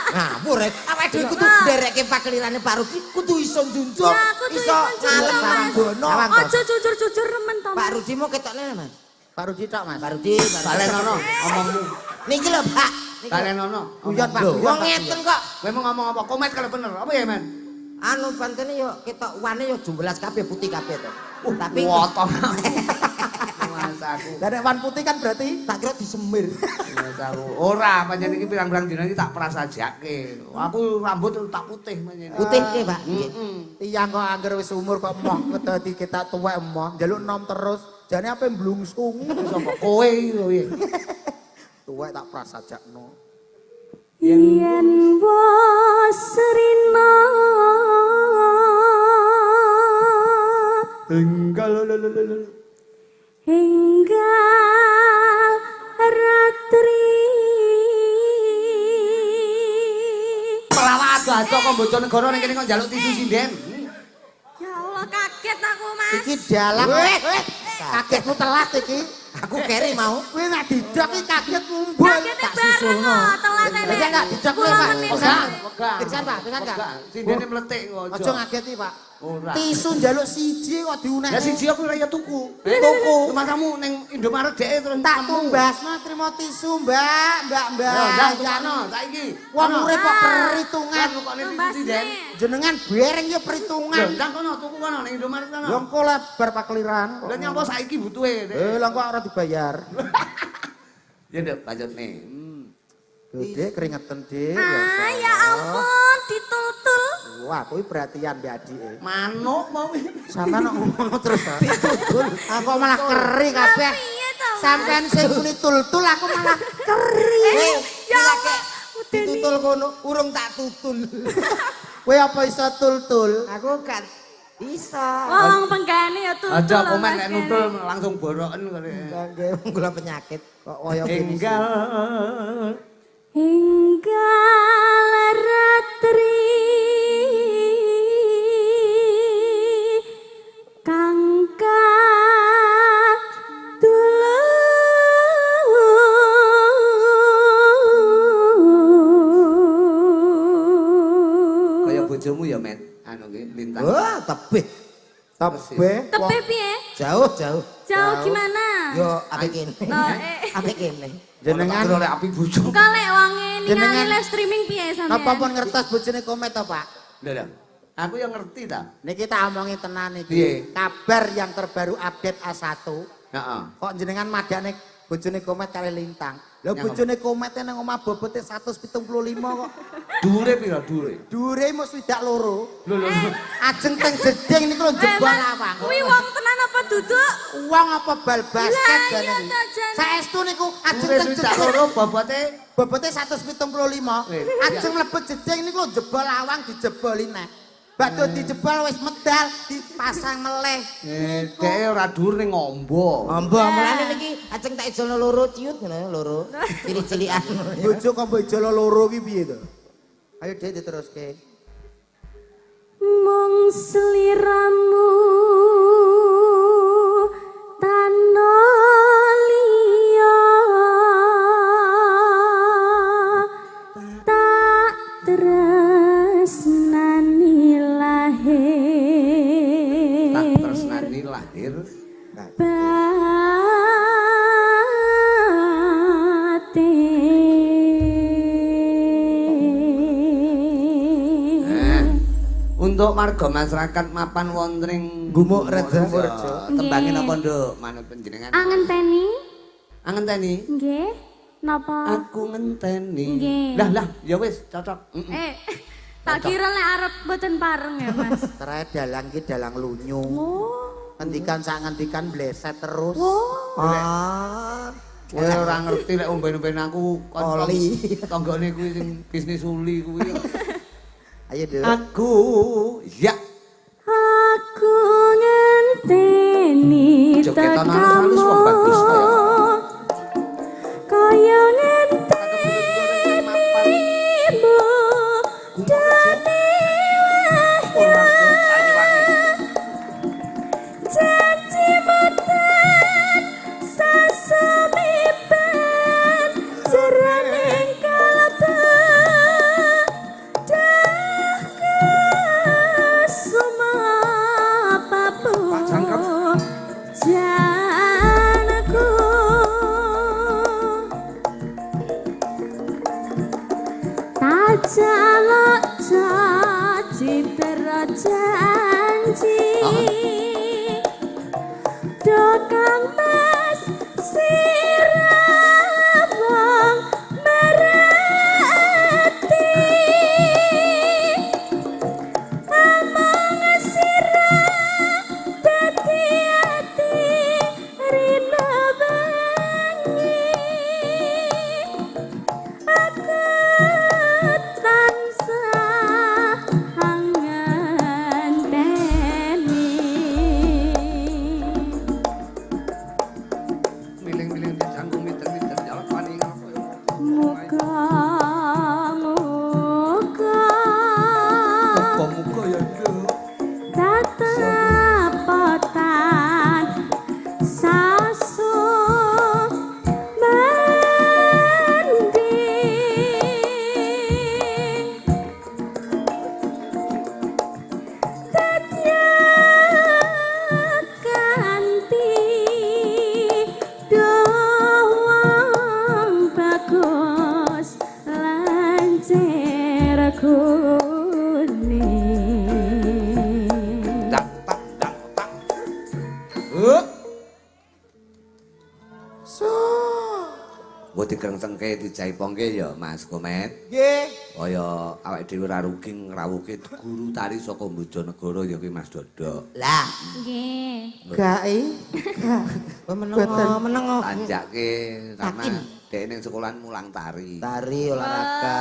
Speaker 3: Ngapur rek. Awake dhewe kudu nderekke pakelirane Pak Rudi kudu iso njunjung.
Speaker 5: Ya, kudu
Speaker 3: Iso
Speaker 5: iso
Speaker 3: ngalem
Speaker 5: njunjung, Mas.
Speaker 3: bono.
Speaker 5: Ojo jujur-jujur remen to.
Speaker 3: Pak Rudi mau ketokne Mas.
Speaker 2: Pak Rudi tok Mas.
Speaker 3: Pak Rudi,
Speaker 1: Balenono omongmu.
Speaker 3: Niki lho Pak. Niki.
Speaker 1: Balenono.
Speaker 2: Guyon Pak.
Speaker 3: Wong ngeten kok.
Speaker 1: Kowe mau ngomong apa? Komet kalau bener. Apa ya, Men?
Speaker 3: Anu pantene yo ketok wane yo jumbelas kabeh putih kabeh to. Tapi
Speaker 1: wotong. Mas aku.
Speaker 2: Lah nek wan putih kan berarti
Speaker 3: tak kira disemir.
Speaker 1: Mas aku. Ora, pancen iki pirang-pirang dina iki tak prasajake. Aku rambut tak putih pancen.
Speaker 3: Putih ke, Pak?
Speaker 2: tiyang kok angger wis umur kok moh dadi kita tuwek moh, njaluk nom terus. Jane ape mblungsung.
Speaker 1: Sapa kowe iki lho piye?
Speaker 2: Tuwek tak prasajakno.
Speaker 5: Yen wasrina
Speaker 1: Enggal
Speaker 5: hinggal ratri
Speaker 1: pelawat aja kok bojo negara ning kene kok njaluk tisu sinden.
Speaker 5: ya Allah kaget aku Mas
Speaker 2: Iki dalang. Kagetmu telat iki.
Speaker 3: Aku keri mau.
Speaker 2: Kowe nek didok iki kaget mumbul.
Speaker 5: kagetnya bareng kok telat
Speaker 2: Lah
Speaker 5: ini
Speaker 2: enggak didok kowe,
Speaker 5: 10
Speaker 2: Pak.
Speaker 5: menit.
Speaker 1: Wegah.
Speaker 2: Pisan, Pak, pisan, Kak.
Speaker 1: Sindene mletik kok aja.
Speaker 2: Aja ngageti, Pak.
Speaker 1: Ora.
Speaker 2: Tisu njaluk siji kok diunek.
Speaker 1: Ya siji aku ora ya tuku. Tuku. Masamu ning Indomaret dhek terus
Speaker 2: tak tumbasno trimo tisu, Mbak, Mbak.
Speaker 1: Ndang tukano saiki.
Speaker 2: Wong urip kok perhitungan.
Speaker 1: Kok ning
Speaker 5: Tumbas
Speaker 1: sinden.
Speaker 5: nih.
Speaker 2: Jenengan bereng ya perhitungan.
Speaker 1: Ndang kono tuku kono ning Indomaret kono.
Speaker 2: Lah engko lebar pakliran.
Speaker 1: Lah nyapa saiki butuhe.
Speaker 2: Lah kok ora dibayar.
Speaker 1: Ya nduk lanjut nih.
Speaker 2: Dek keringetan, Dik.
Speaker 5: ah ya ampun ditul-tul
Speaker 2: Wah, kuwi perhatian mbek adike.
Speaker 1: Manuk mau.
Speaker 2: Sampeyan kok ngono terus. Ditutul. Aku malah keri kabeh.
Speaker 5: piye to
Speaker 2: Sampeyan sing muni tul-tul aku malah keri.
Speaker 5: ya Allah
Speaker 3: Ditutul kono, urung tak tutul.
Speaker 2: Kowe apa iso tul-tul?
Speaker 3: Aku kan iso.
Speaker 5: wong penggane ya tul-tul
Speaker 1: Ada
Speaker 5: lho,
Speaker 1: komen
Speaker 5: Mas
Speaker 1: nek
Speaker 5: Gani.
Speaker 1: nutul langsung boroken kali.
Speaker 3: Nggih, kula penyakit.
Speaker 2: Kok kaya gini sih?
Speaker 1: Enggal
Speaker 5: hinggal ratri kangka
Speaker 1: kaya bojomu ya, Met. Anu ki lintang.
Speaker 3: Wah, tebih.
Speaker 2: Tebe.
Speaker 5: tepe piye
Speaker 3: Jauh, jauh.
Speaker 5: jauh gimana
Speaker 3: Yo, apik kene.
Speaker 5: Oh,
Speaker 3: Apik kene.
Speaker 2: Jenengan
Speaker 1: oleh api bojo.
Speaker 5: kalek wangi
Speaker 2: Jenengan-
Speaker 5: ningali live streaming piye sampean
Speaker 2: napa pun ngertos bojone komet to, Pak?
Speaker 1: Lha. Aku yang ngerti ta.
Speaker 2: Niki tak omongi tenan
Speaker 1: Piye?
Speaker 2: iki. Kabar yang terbaru update A1.
Speaker 1: Heeh.
Speaker 2: Kok jenengan madane bojone komet kali lintang. Lah
Speaker 1: Yang
Speaker 2: bojone komet nang omah bobote 175 kok.
Speaker 1: Dhuwure pira dhuwure?
Speaker 2: Dure mung swidak loro.
Speaker 1: Lho lho.
Speaker 2: Ajeng teng jeding niku lho jebol
Speaker 5: Mas,
Speaker 2: lawang.
Speaker 5: kuwi wong tenan apa duduk
Speaker 2: Uang apa bal basket
Speaker 5: Lah,
Speaker 2: jane
Speaker 5: iya
Speaker 2: iki.
Speaker 5: ta, Jan.
Speaker 2: Saestu niku ajeng
Speaker 1: Dhuwure
Speaker 2: teng
Speaker 1: swidak
Speaker 2: jeding.
Speaker 1: loro bobote
Speaker 2: Bobote 175.
Speaker 1: Wih,
Speaker 2: Ajeng mlebet jeding niku lho jebol lawang dijeboli neh. Bakdo dijebol wis medal dipasang meleh.
Speaker 1: dhek ora dhuwur ning ngombo.
Speaker 3: Ombo mulane niki ajeng tak ijono loro ciut ngono loro. Cilik-cilikan.
Speaker 2: Bojo kok mbok jolo loro ki piye to? Ayo Dek diteruske.
Speaker 5: mung sliramu tanoliya tak tresnani lahir
Speaker 1: Tak tresnani lahir. Untuk marga masyarakat mapan wonten ing
Speaker 2: Gumuk Rejo.
Speaker 1: Tembangin apa nduk manut panjenengan?
Speaker 5: Angenteni
Speaker 1: Angenteni.
Speaker 5: nggih napa
Speaker 1: Aku ngenteni.
Speaker 5: Nggih.
Speaker 1: Lah ya wis cocok.
Speaker 5: tak kira lek arep mboten pareng ya Mas
Speaker 2: Terae dalang ki dalang lunyu. Ngendikan sak ngendikan bleset terus.
Speaker 3: Ah.
Speaker 1: Kowe ora ngerti lek umben-umben aku
Speaker 3: Oli.
Speaker 1: tanggane kuwi sing bisnis uli kuwi.
Speaker 2: Ayo Dek.
Speaker 1: Aku ya
Speaker 5: aku
Speaker 1: jogetan halus wong bagus kaya.
Speaker 5: Kaya ngenteni dane janji muten sasamipen jroning kalbu dah kesumapapu janku tak jaluk janji berjanji do kang mas sirawang merati amang sirah dadi ati rina bengi aku tansah ngenteni
Speaker 1: Miling-miling dijangkung miter-miter jalan paning apa ya.
Speaker 5: muka
Speaker 1: ya itu.
Speaker 5: tatapotan sasu mending tetya kanti doang bagus lancer kuning
Speaker 1: Tak tak tak tak. Mbok digrengtengke dijaipongke ya Mas Komet.
Speaker 2: Nggih.
Speaker 1: Kaya awake dhewe ra rugi ngrawuhke guru tari saka Bojonegoro ya kuwi Mas Dodo.
Speaker 3: Lah,
Speaker 5: nggih
Speaker 2: Gai.
Speaker 3: menengo.
Speaker 1: Tanjake karena dhek ning sekolahan mulang tari.
Speaker 3: Tari olahraga.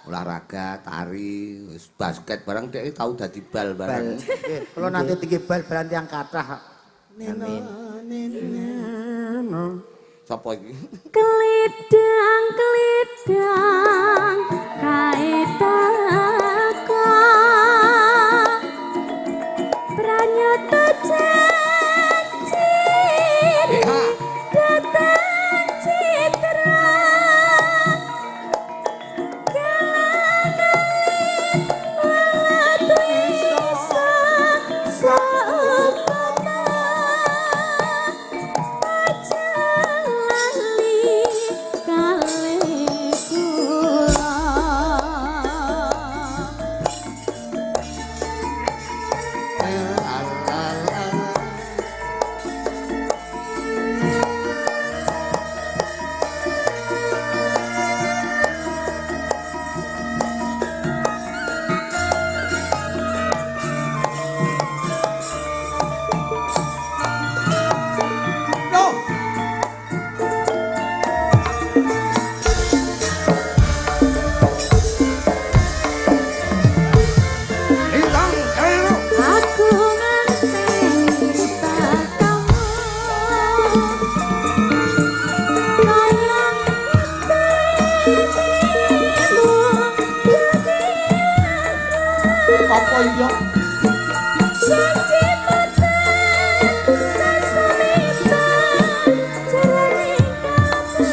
Speaker 1: Olahraga, tari, wis basket barang dhek tau dadi bal barang.
Speaker 2: Kalau nanti tinggi bal berarti yang kathah.
Speaker 3: Amin.
Speaker 1: Sapa iki?
Speaker 5: Kelidang kaitaka pranyata janji datang citra kelangan walat wisa saumpama lali kali kula aku nganteni tatamu kaya ngantenimu
Speaker 2: Apa iya?
Speaker 5: janji meten sasamipen jroning kalbu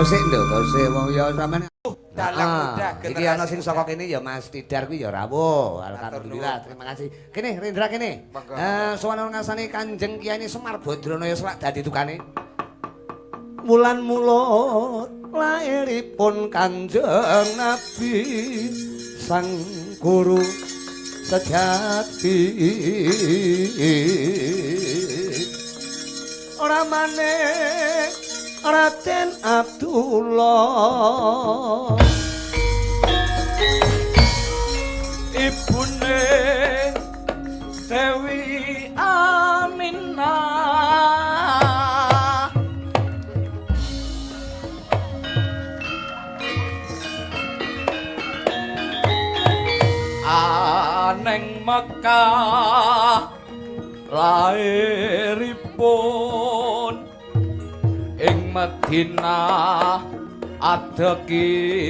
Speaker 1: Kosek lho, kosek wong ya sampean.
Speaker 6: Dalang muda
Speaker 1: Iki ana sing saka kene ya Mas Tidar kuwi ya rawuh. Alhamdulillah, terima kasih. Kene Rendra kene. Sowan ngasane Kanjeng Kyai Semar Badrana ya selak dadi tukane. Wulan mula lairipun Kanjeng Nabi Sang Guru sejati. Ora maneh Raden Abdullah ibune Dewi Aminah aneng Mekah lairipun ing Madinah adekipun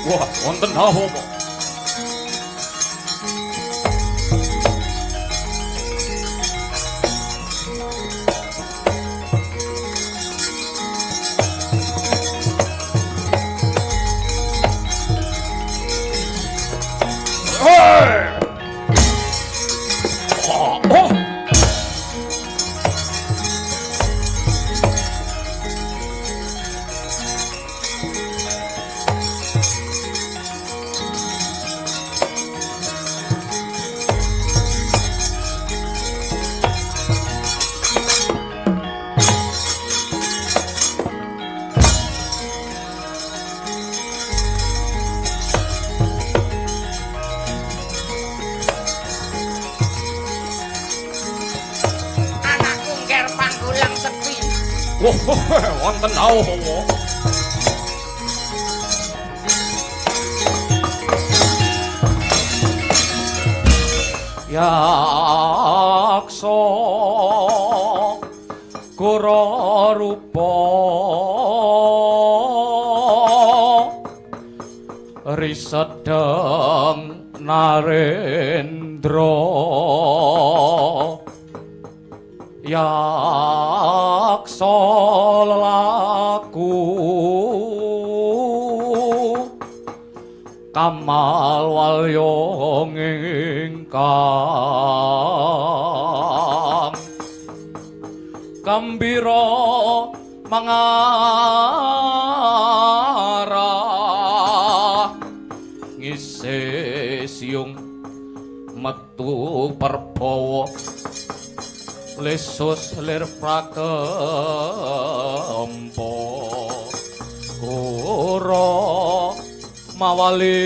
Speaker 7: Wah, wonten apa?
Speaker 6: wonten dawuh. Yaksa kura rupa risedeng narendra yaksa lelaku kamal walya ingkang gembira mangarah ngise siung metu perbawa lesus lir prakempa kura mawali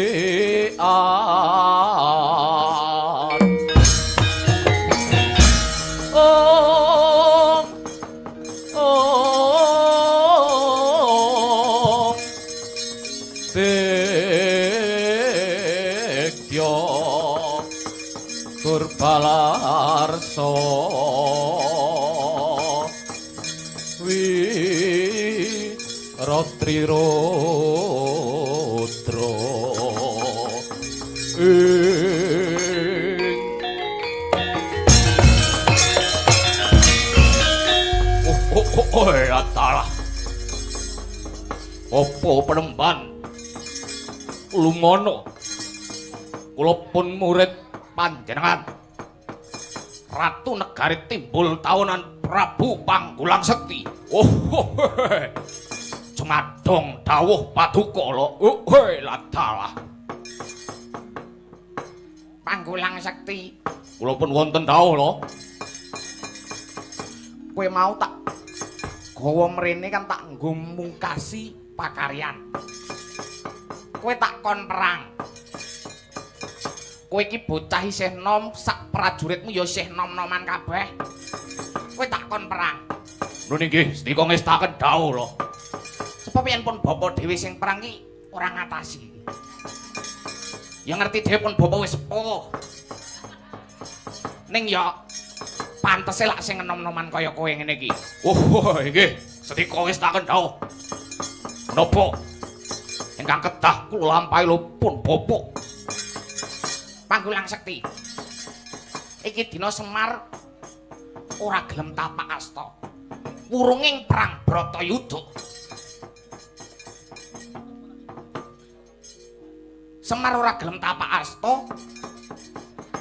Speaker 6: Balarso wi rotri rodro atalah opo penemban lumono kula pun murid panjenengan Ratu Negari Timbul Tahunan Prabu Panggulang Sekti. Jumadong dawuh paduka lho. Ladalah. Panggulang Sekti. Kula pun wonten dawuh lho. Kowe mau tak gawa mrene kan tak nggo mungkasi pakaryan. Kowe tak kon perang. Kowe iki bocah isih nom, sak prajuritmu ya isih nom-noman kabeh. Kowe tak kon perang. Lho nggih, sedika ngestaken dawuh lho. Sebab yen pun bapa dhewe sing perang iki ora ngatasi. Ya ngerti dhewe pun bapa wis sepuh. Ning ya pantese lak sing nom-noman kaya kowe ngene iki. Nggih, sedika ngestaken dawuh. Napa? Ingkang kedah kula lampahi lho pun bapa. Panggulang Sekti. Iki dina Semar ora gelem tapak asta. Wurunging perang Bratayuda. Semar ora gelem tapak asta.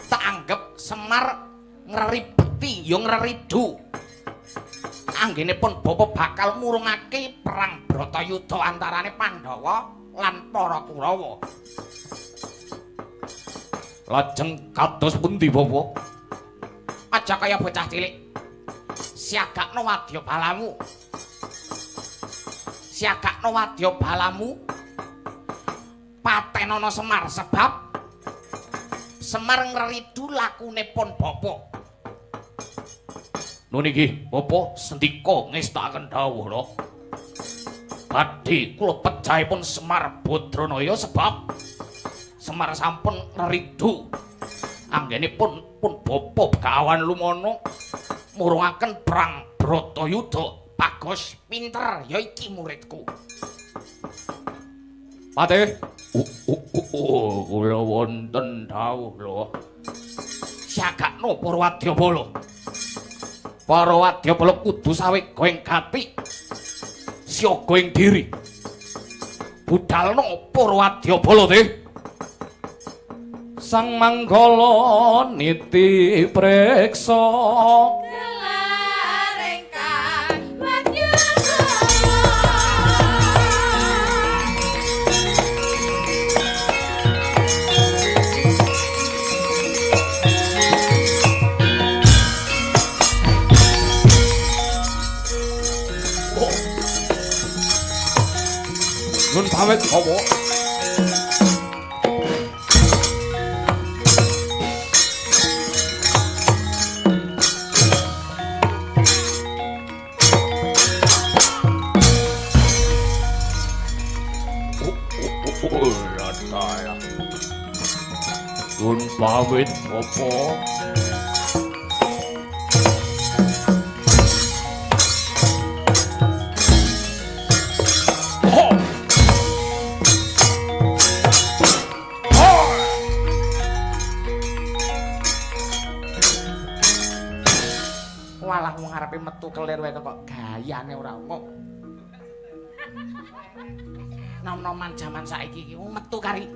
Speaker 6: Tak anggap Semar ngreribeti ya ngreridu. Anggenipun bapa bakal murungake perang Bratayuda antarane Pandhawa lan para Kurawa. Lajeng kados pundi bapa? Aja kaya bocah cilik. Siagakno wadya balamu. Siagakno wadya balamu. Patenono Semar sebab Semar ngreridu lakunipun bapa. Lho niki bapa sendika ngestaken dawuh lho. Badhe kula pejahipun Semar Badranaya sebab Semar sampun ngeridu anggenipun pun bapa Begawan Lumono murungaken perang Bratayuda. Bagus pinter ya iki muridku. Patih kula wonten dawuh lho. Siagakno para wadyabala. Para wadyabala kudu sawega ing gati. Siaga ing diri. Budalno para wadyabala teh. Sang Manggala niti preksa
Speaker 5: gelar ingkang wadyabala
Speaker 6: nun pamit apa Rataya. Nun pamit apa? Walah wong arepe metu kelir wae kok gayane ora kok. Nom-noman jaman saiki iki metu kari.